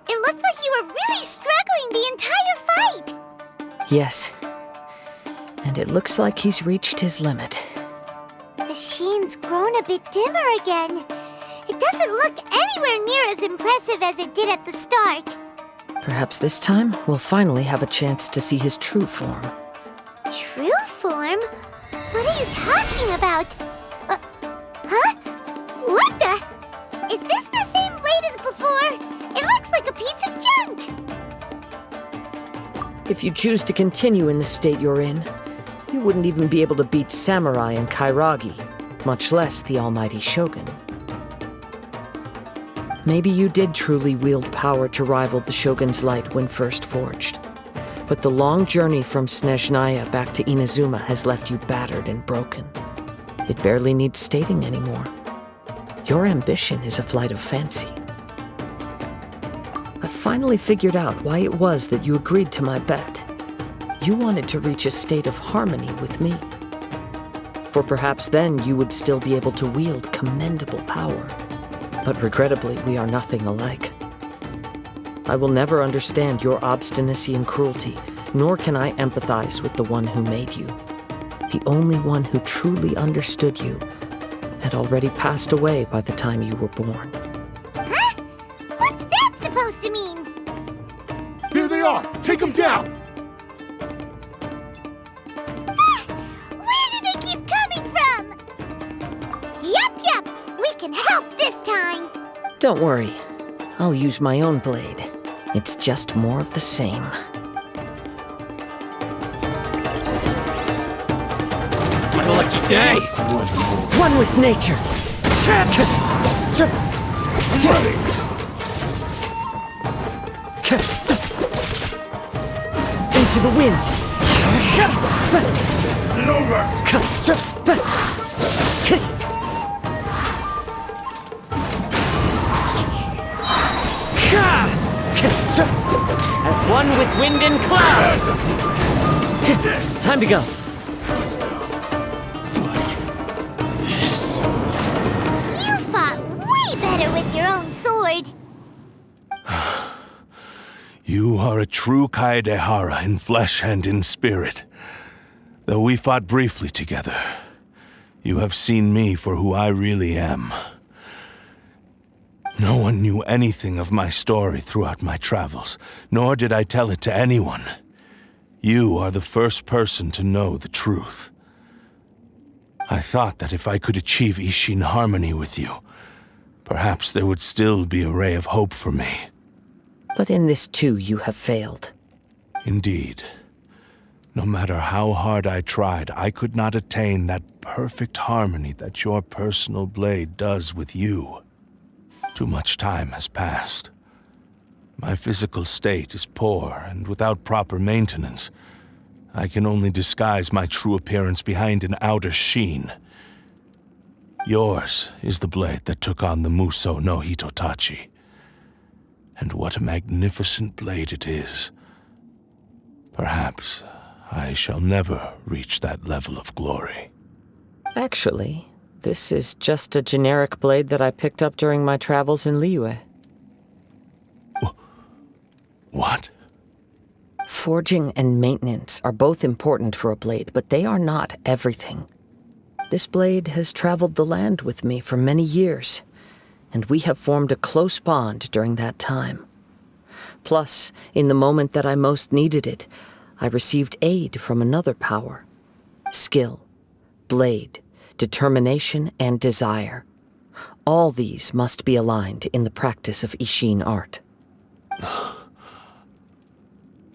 It looked like you were really struggling the entire fight. Yes. And it looks like he's reached his limit. The sheen's grown a bit dimmer again. It doesn't look anywhere near as impressive as it did at the start. Perhaps this time we'll finally have a chance to see his true form. True form? What are you talking about? Huh? What the? Is this the same blade as before? It looks like a piece of junk. If you choose to continue in the state you're in, you wouldn't even be able to beat Samurai and Kairagi, much less the almighty Shogun. Maybe you did truly wield power to rival the Shogun's light when first forged. But the long journey from Snezhnaya back to Inazuma has left you battered and broken. It barely needs stating anymore. Your ambition is a flight of fancy. I finally figured out why it was that you agreed to my bet. You wanted to reach a state of harmony with me. For perhaps then you would still be able to wield commendable power. But regrettably, we are nothing alike. I will never understand your obstinacy and cruelty, nor can I empathize with the one who made you. The only one who truly understood you had already passed away by the time you were born. Huh? What's that supposed to mean? There they are! Take them down! Where do they keep coming from? Yup, we can help this time. Don't worry. I'll use my own blade. It's just more of the same. It's my lucky day. One with nature! Into the wind! It's over. As one with wind and cloud! Time to go. You fought way better with your own sword. You are a true Kaedehara in flesh and in spirit. Though we fought briefly together, you have seen me for who I really am. No one knew anything of my story throughout my travels, nor did I tell it to anyone. You are the first person to know the truth. I thought that if I could achieve Ishin harmony with you, perhaps there would still be a ray of hope for me. But in this too, you have failed. Indeed. No matter how hard I tried, I could not attain that perfect harmony that your personal blade does with you. Too much time has passed. My physical state is poor, and without proper maintenance, I can only disguise my true appearance behind an outer sheen. Yours is the blade that took on the Muso no Hitotachi. And what a magnificent blade it is. Perhaps I shall never reach that level of glory. Actually, this is just a generic blade that I picked up during my travels in Liyue. What? Forging and maintenance are both important for a blade, but they are not everything. This blade has traveled the land with me for many years, and we have formed a close bond during that time. Plus, in the moment that I most needed it, I received aid from another power. Skill, blade, determination, and desire. All these must be aligned in the practice of Ishin art.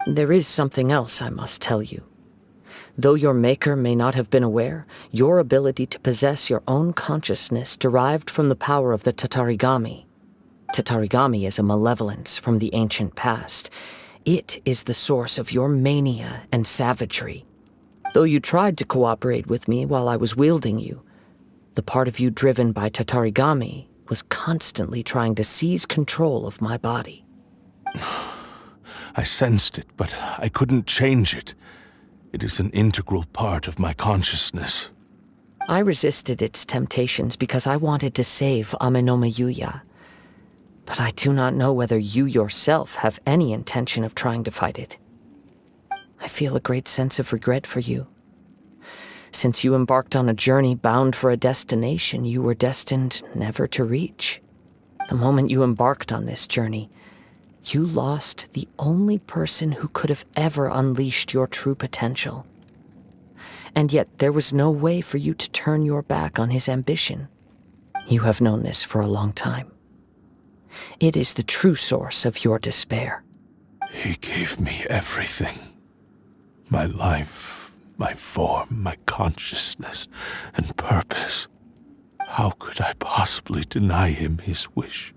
There is something else I must tell you. Though your maker may not have been aware, your ability to possess your own consciousness derived from the power of the Tatarigami. Tatarigami is a malevolence from the ancient past. It is the source of your mania and savagery. Though you tried to cooperate with me while I was wielding you, the part of you driven by Tatarigami was constantly trying to seize control of my body. I sensed it, but I couldn't change it. It is an integral part of my consciousness. I resisted its temptations because I wanted to save Amenoma Yuya. But I do not know whether you yourself have any intention of trying to fight it. I feel a great sense of regret for you. Since you embarked on a journey bound for a destination you were destined never to reach. The moment you embarked on this journey, you lost the only person who could have ever unleashed your true potential. And yet there was no way for you to turn your back on his ambition. You have known this for a long time. It is the true source of your despair. He gave me everything. My life, my form, my consciousness, and purpose. How could I possibly deny him his wish?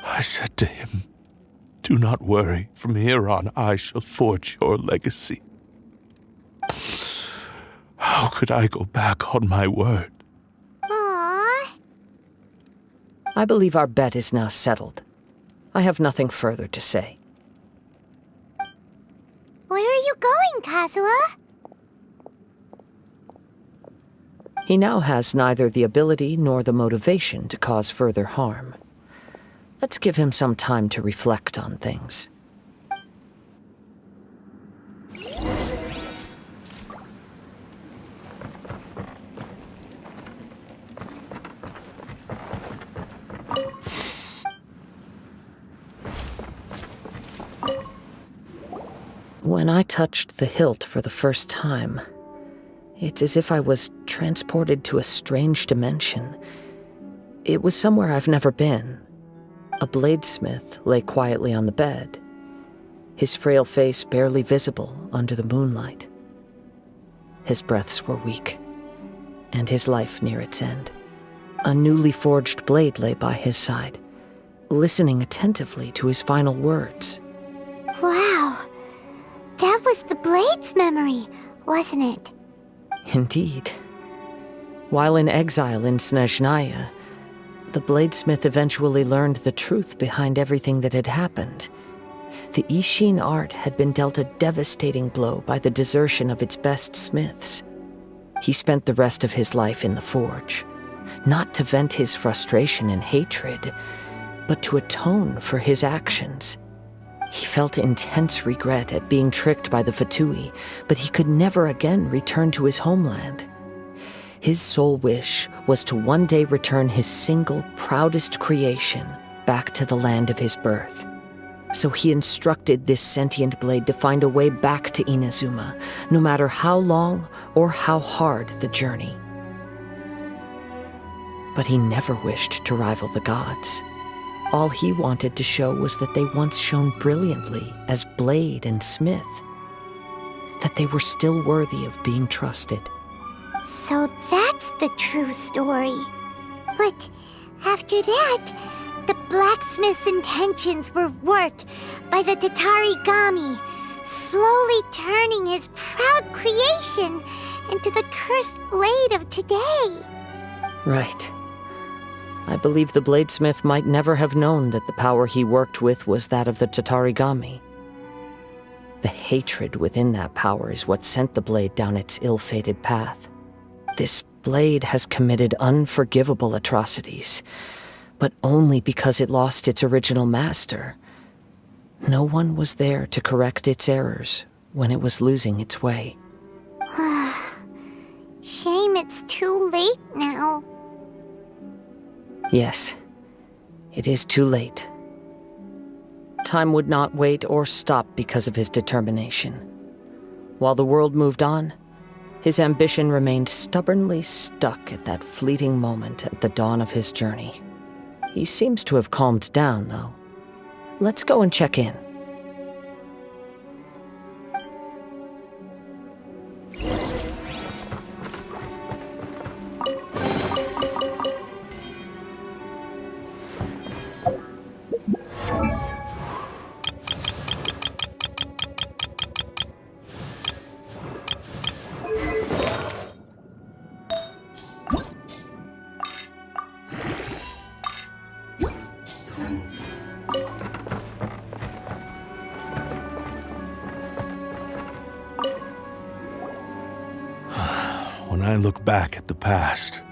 I said to him, "Do not worry. From here on, I shall forge your legacy." How could I go back on my word? Aww. I believe our bet is now settled. I have nothing further to say. Where are you going, Kazuha? He now has neither the ability nor the motivation to cause further harm. Let's give him some time to reflect on things. When I touched the hilt for the first time, it's as if I was transported to a strange dimension. It was somewhere I've never been. A bladesmith lay quietly on the bed, his frail face barely visible under the moonlight. His breaths were weak, and his life near its end. A newly forged blade lay by his side, listening attentively to his final words. Wow. That was the Blade's memory, wasn't it? Indeed. While in exile in Snezhnaya, the bladesmith eventually learned the truth behind everything that had happened. The Ishin art had been dealt a devastating blow by the desertion of its best smiths. He spent the rest of his life in the forge, not to vent his frustration and hatred, but to atone for his actions. He felt intense regret at being tricked by the Fatui, but he could never again return to his homeland. His sole wish was to one day return his single, proudest creation back to the land of his birth. So he instructed this sentient blade to find a way back to Inazuma, no matter how long or how hard the journey. But he never wished to rival the gods. All he wanted to show was that they once shone brilliantly as blade and smith, that they were still worthy of being trusted. So that's the true story. But after that, the blacksmith's intentions were worked by the Tatarigami, slowly turning his proud creation into the cursed blade of today. Right. I believe the bladesmith might never have known that the power he worked with was that of the Tatarigami. The hatred within that power is what sent the blade down its ill-fated path. This blade has committed unforgivable atrocities, but only because it lost its original master. No one was there to correct its errors when it was losing its way. Shame it's too late now. Yes, it is too late. Time would not wait or stop because of his determination. While the world moved on, his ambition remained stubbornly stuck at that fleeting moment at the dawn of his journey. He seems to have calmed down, though. Let's go and check in. When I look back at the past,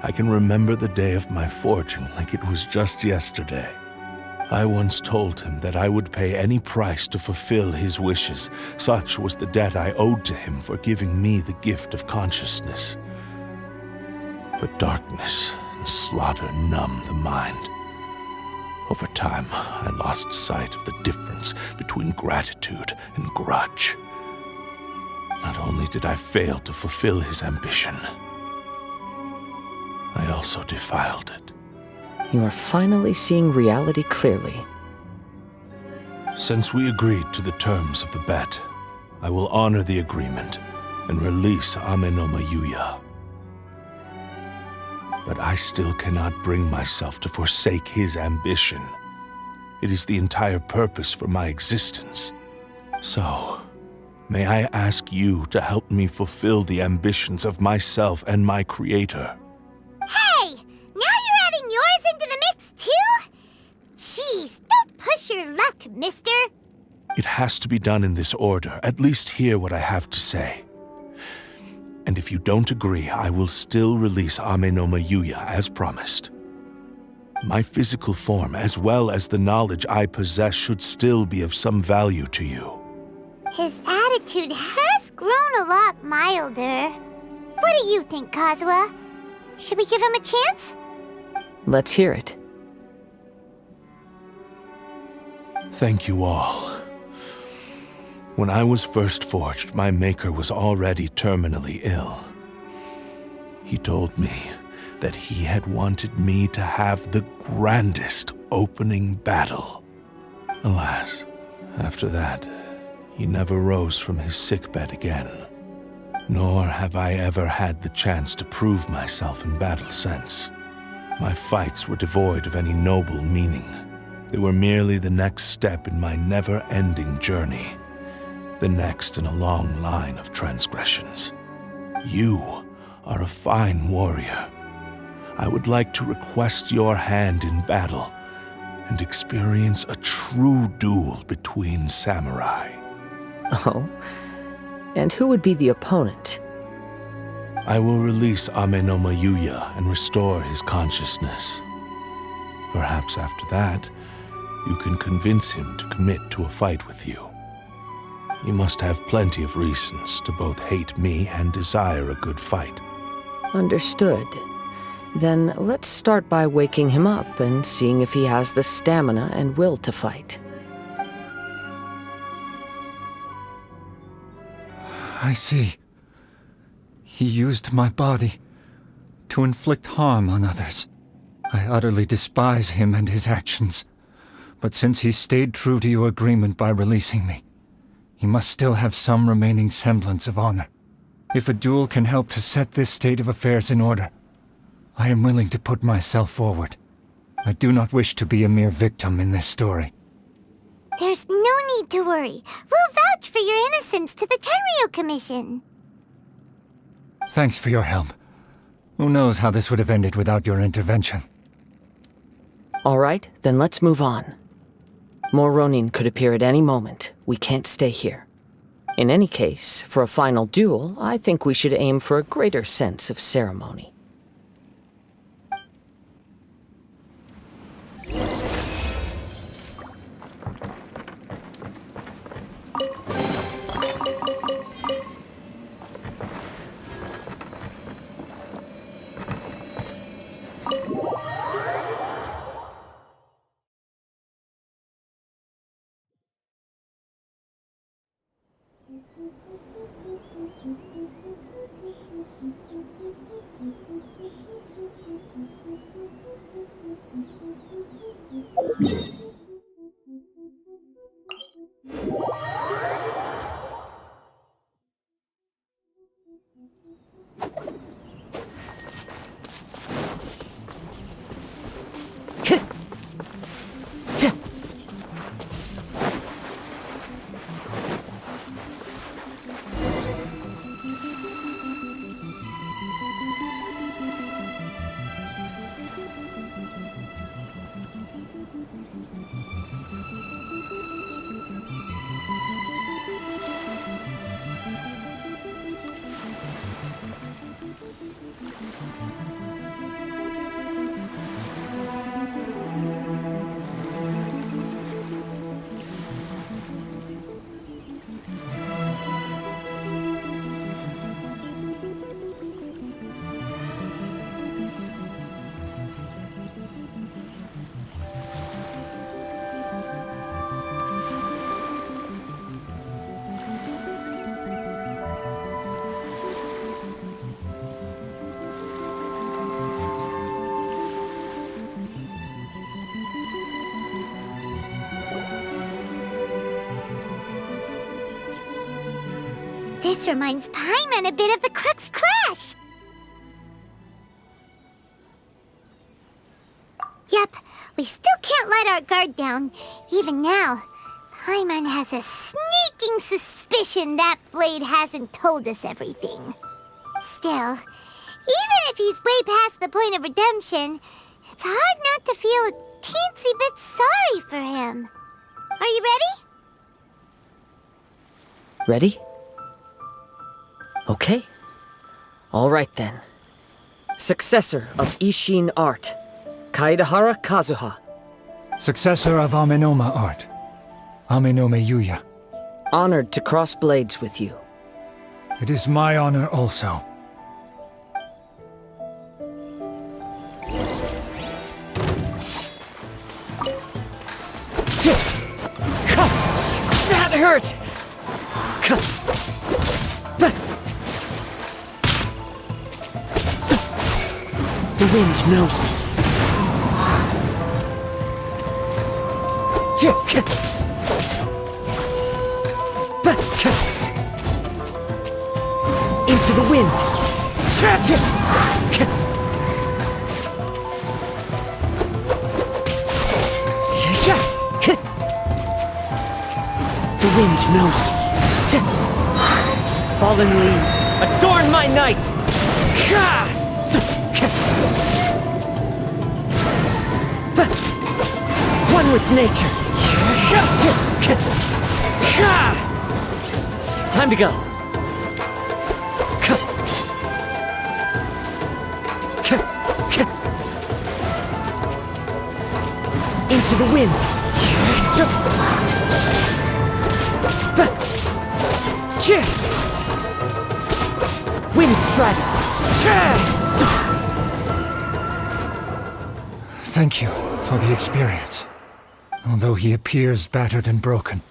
I can remember the day of my forging like it was just yesterday. I once told him that I would pay any price to fulfill his wishes. Such was the debt I owed to him for giving me the gift of consciousness. But darkness and slaughter numb the mind. Over time, I lost sight of the difference between gratitude and grudge. Not only did I fail to fulfill his ambition, I also defiled it. You are finally seeing reality clearly. Since we agreed to the terms of the bet, I will honor the agreement and release EmonaKiri. But I still cannot bring myself to forsake his ambition. It is the entire purpose for my existence. So, may I ask you to help me fulfill the ambitions of myself and my creator? Hey! Now you're adding yours into the mix, too? Jeez, don't push your luck, mister. It has to be done in this order. At least hear what I have to say. And if you don't agree, I will still release EmonaKiri as promised. My physical form, as well as the knowledge I possess, should still be of some value to you. His attitude has grown a lot milder. What do you think, Kazuha? Should we give him a chance? Let's hear it. Thank you all. When I was first forged, my maker was already terminally ill. He told me that he had wanted me to have the grandest opening battle. Alas, after that, he never rose from his sickbed again. Nor have I ever had the chance to prove myself in battle since. My fights were devoid of any noble meaning. They were merely the next step in my never-ending journey. The next in a long line of transgressions. You are a fine warrior. I would like to request your hand in battle and experience a true duel between samurai. Oh? And who would be the opponent? I will release EmonaKiri and restore his consciousness. Perhaps after that, you can convince him to commit to a fight with you. He must have plenty of reasons to both hate me and desire a good fight. Understood. Then let's start by waking him up and seeing if he has the stamina and will to fight. I see. He used my body to inflict harm on others. I utterly despise him and his actions. But since he stayed true to your agreement by releasing me, he must still have some remaining semblance of honor. If a duel can help to set this state of affairs in order, I am willing to put myself forward. I do not wish to be a mere victim in this story. There's no need to worry. We'll vouch for your innocence to the Tenryo Commission. Thanks for your help. Who knows how this would have ended without your intervention. All right, then let's move on. More Ronin could appear at any moment. We can't stay here. In any case, for a final duel, I think we should aim for a greater sense of ceremony. This reminds Paimon a bit of the Crux Clash. Yep, we still can't let our guard down. Even now, Paimon has a sneaking suspicion that Blade hasn't told us everything. Still, even if he's way past the point of redemption, it's hard not to feel a teensy bit sorry for him. Are you ready? Ready? Okay. All right then. Successor of Ishin art, Kaedahara Kazuha. Successor of Amenoma art, Amenome Yuya. Honored to cross blades with you. It is my honor also. That hurt! The wind knows me. Into the wind. The wind knows me. Fallen leaves, adorn my night! One with nature. Time to go. Into the wind. Wind strike. Thank you for the experience. Although he appears battered and broken,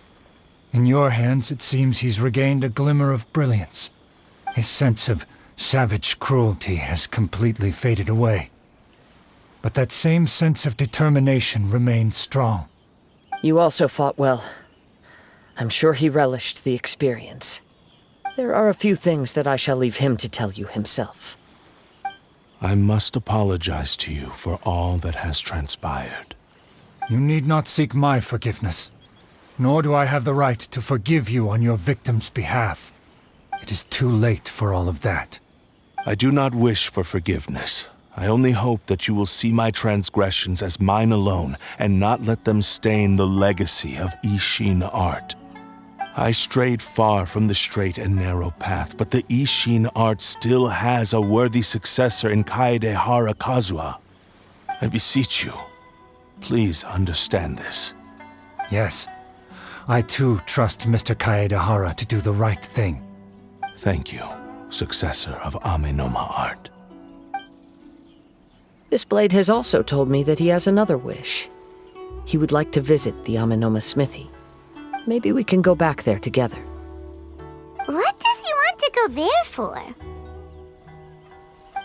in your hands it seems he's regained a glimmer of brilliance. His sense of savage cruelty has completely faded away. But that same sense of determination remains strong. You also fought well. I'm sure he relished the experience. There are a few things that I shall leave him to tell you himself. I must apologize to you for all that has transpired. You need not seek my forgiveness, nor do I have the right to forgive you on your victim's behalf. It is too late for all of that. I do not wish for forgiveness. I only hope that you will see my transgressions as mine alone and not let them stain the legacy of Ishin art. I strayed far from the straight and narrow path, but the Ishin art still has a worthy successor in Kaedehara Kazuha. I beseech you, please understand this. Yes. I too trust Mr. Kaedehara to do the right thing. Thank you, successor of Amenoma art. This blade has also told me that he has another wish. He would like to visit the Amenoma smithy. Maybe we can go back there together. What does he want to go there for?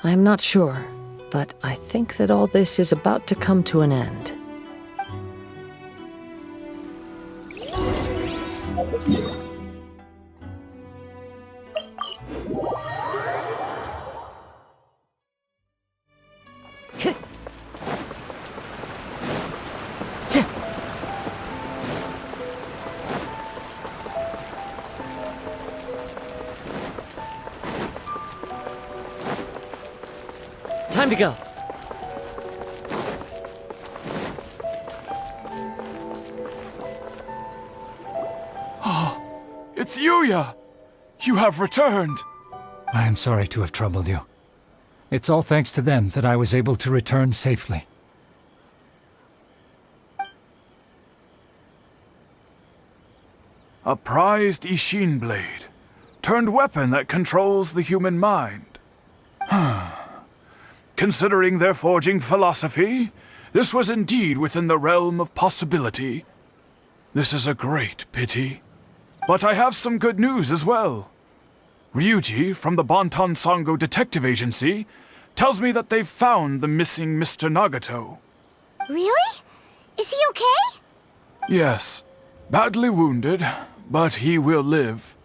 I'm not sure, but I think that all this is about to come to an end. Time to go. It's Yuya! You have returned! I am sorry to have troubled you. It's all thanks to them that I was able to return safely. A prized Ishin blade, turned weapon that controls the human mind. Considering their forging philosophy, this was indeed within the realm of possibility. This is a great pity. But I have some good news as well. Ryuji, from the Bonton Sango Detective Agency, tells me that they've found the missing Mr. Nagato. Really? Is he okay? Yes, badly wounded, but he will live.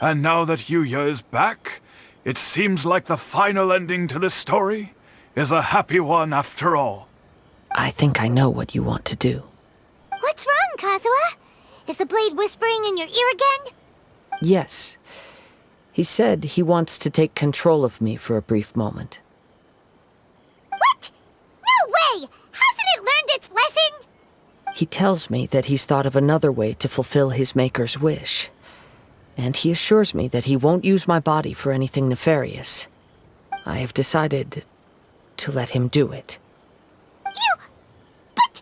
And now that Yuya is back, it seems like the final ending to this story is a happy one after all. I think I know what you want to do. What's wrong, Kazuha? Is the blade whispering in your ear again? Yes. He said he wants to take control of me for a brief moment. What? No way! Hasn't it learned its lesson? He tells me that he's thought of another way to fulfill his maker's wish. And he assures me that he won't use my body for anything nefarious. I have decided to let him do it. But...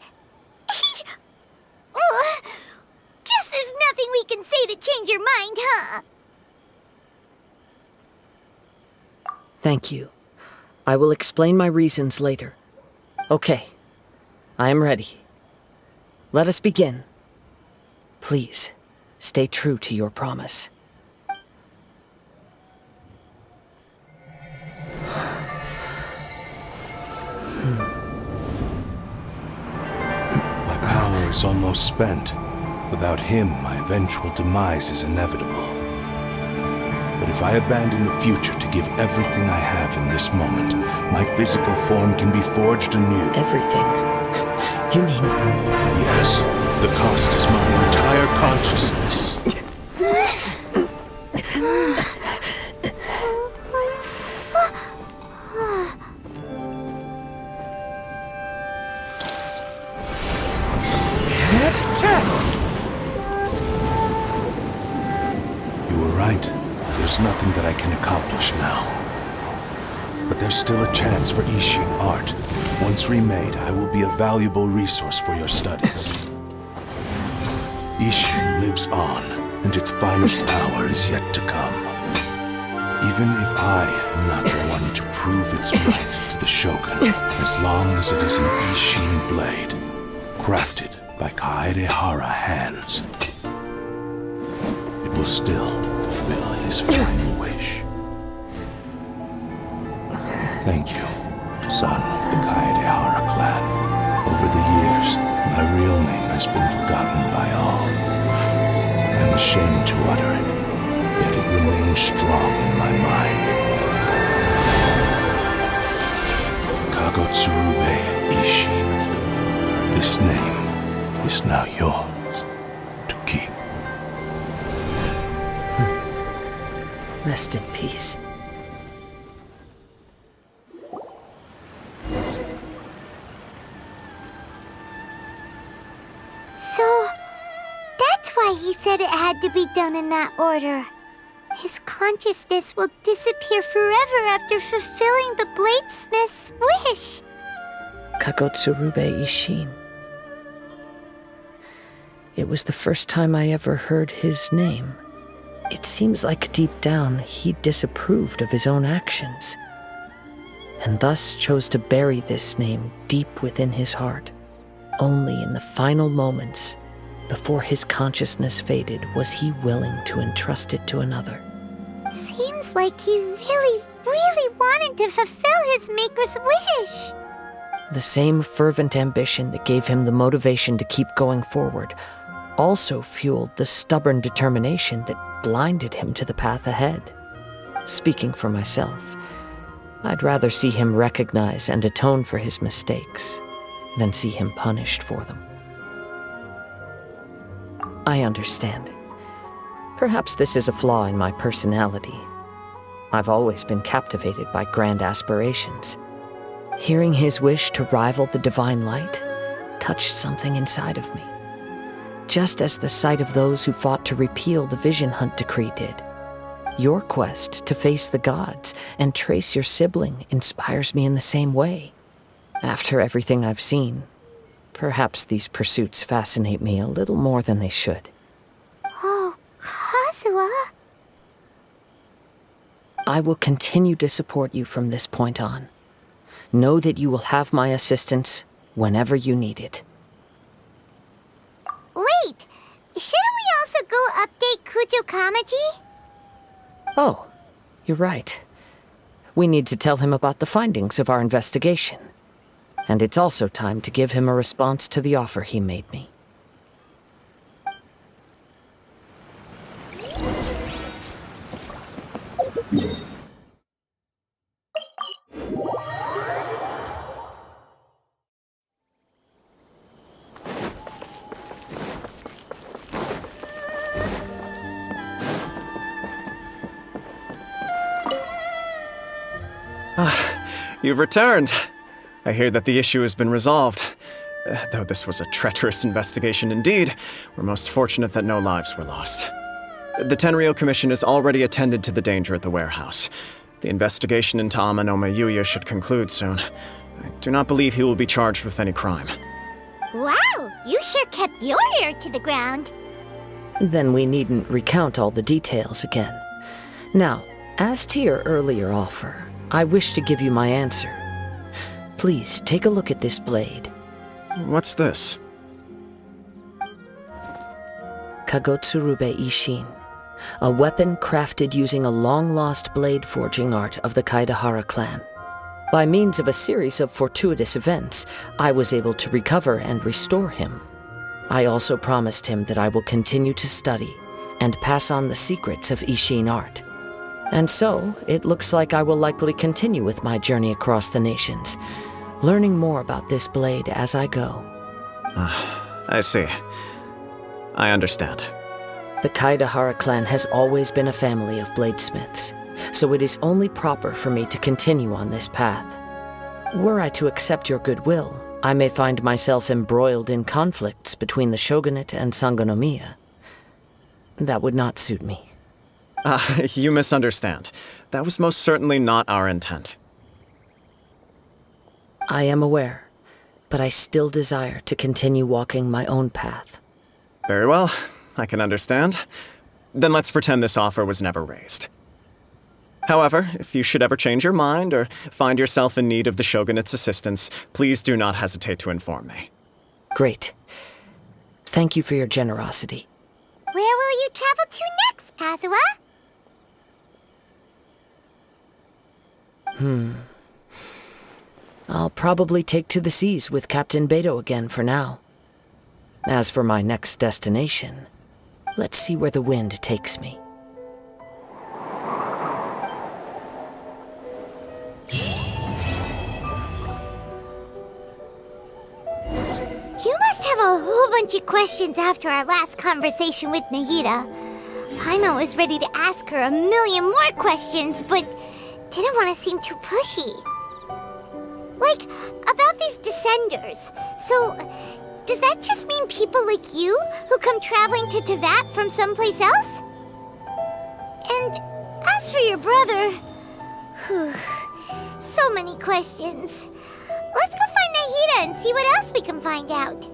Guess there's nothing we can say to change your mind, huh? Thank you. I will explain my reasons later. Okay. I am ready. Let us begin. Please, stay true to your promise. My power is almost spent. Without him, my eventual demise is inevitable. But if I abandon the future to give everything I have in this moment, my physical form can be forged anew. Everything? You mean... Yes, the cost is my entire consciousness. You were right. There's nothing that I can accomplish now. But there's still a chance for Ishin art. Once remade, I will be a valuable resource for your studies. Ishin lives on, and its finest hour is yet to come. Even if I am not the one to prove its might to the Shogun, as long as it is an Ishin blade, crafted by Kaedehara hands, it will still fulfill his final wish. Thank you, son of the Kaedehara clan. Over the years, my real name has been forgotten by all. I'm ashamed to utter it, yet it remains strong in my mind. Kagotsurube Ishin. This name is now yours to keep. Rest in peace. why he said it had to be done in that order. His consciousness will disappear forever after fulfilling the bladesmith's wish. Kagotsurube Ishin. It was the first time I ever heard his name. It seems like deep down he disapproved of his own actions, and thus chose to bury this name deep within his heart. Only in the final moments, before his consciousness faded, was he willing to entrust it to another. Seems like he really, really wanted to fulfill his maker's wish. The same fervent ambition that gave him the motivation to keep going forward also fueled the stubborn determination that blinded him to the path ahead. Speaking for myself, I'd rather see him recognize and atone for his mistakes than see him punished for them. I understand. Perhaps this is a flaw in my personality. I've always been captivated by grand aspirations. Hearing his wish to rival the divine light touched something inside of me, just as the sight of those who fought to repeal the Vision Hunt decree did. Your quest to face the gods and trace your sibling inspires me in the same way. After everything I've seen, perhaps these pursuits fascinate me a little more than they should. Oh, Kazuha. I will continue to support you from this point on. Know that you will have my assistance whenever you need it. Wait, shouldn't we also go update Kujo Kamaji? Oh, you're right. We need to tell him about the findings of our investigation. And it's also time to give him a response to the offer he made me. You've returned. I hear that the issue has been resolved. Though this was a treacherous investigation indeed, we're most fortunate that no lives were lost. The Tenryou Commission has already attended to the danger at the warehouse. The investigation into Amanome Yuya should conclude soon. I do not believe he will be charged with any crime. Wow, you sure kept your ear to the ground. Then we needn't recount all the details again. Now, as to your earlier offer, I wish to give you my answer. Please take a look at this blade. What's this? Kagotsurube Ishin, a weapon crafted using a long-lost blade forging art of the Kaidahara clan. By means of a series of fortuitous events, I was able to recover and restore him. I also promised him that I will continue to study and pass on the secrets of Ishin art. And so, it looks like I will likely continue with my journey across the nations, learning more about this blade as I go. I see. I understand. The Kaidahara clan has always been a family of bladesmiths, so it is only proper for me to continue on this path. Were I to accept your goodwill, I may find myself embroiled in conflicts between the shogunate and Sangonomiya. That would not suit me. You misunderstand. That was most certainly not our intent. I am aware, but I still desire to continue walking my own path. Very well, I can understand. Then let's pretend this offer was never raised. However, if you should ever change your mind or find yourself in need of the Shogunate's assistance, please do not hesitate to inform me. Great. Thank you for your generosity. Where will you travel to next, Kazuha? I'll probably take to the seas with Captain Beto again for now. As for my next destination, let's see where the wind takes me. You must have a whole bunch of questions after our last conversation with Nahida. Paimon was ready to ask her a million more questions, but didn't want to seem too pushy. Like, about these descenders. So, Does that just mean people like you who come traveling to Teyvat from someplace else? And as for your brother... whew, so many questions. Let's go find Nahida and see what else we can find out.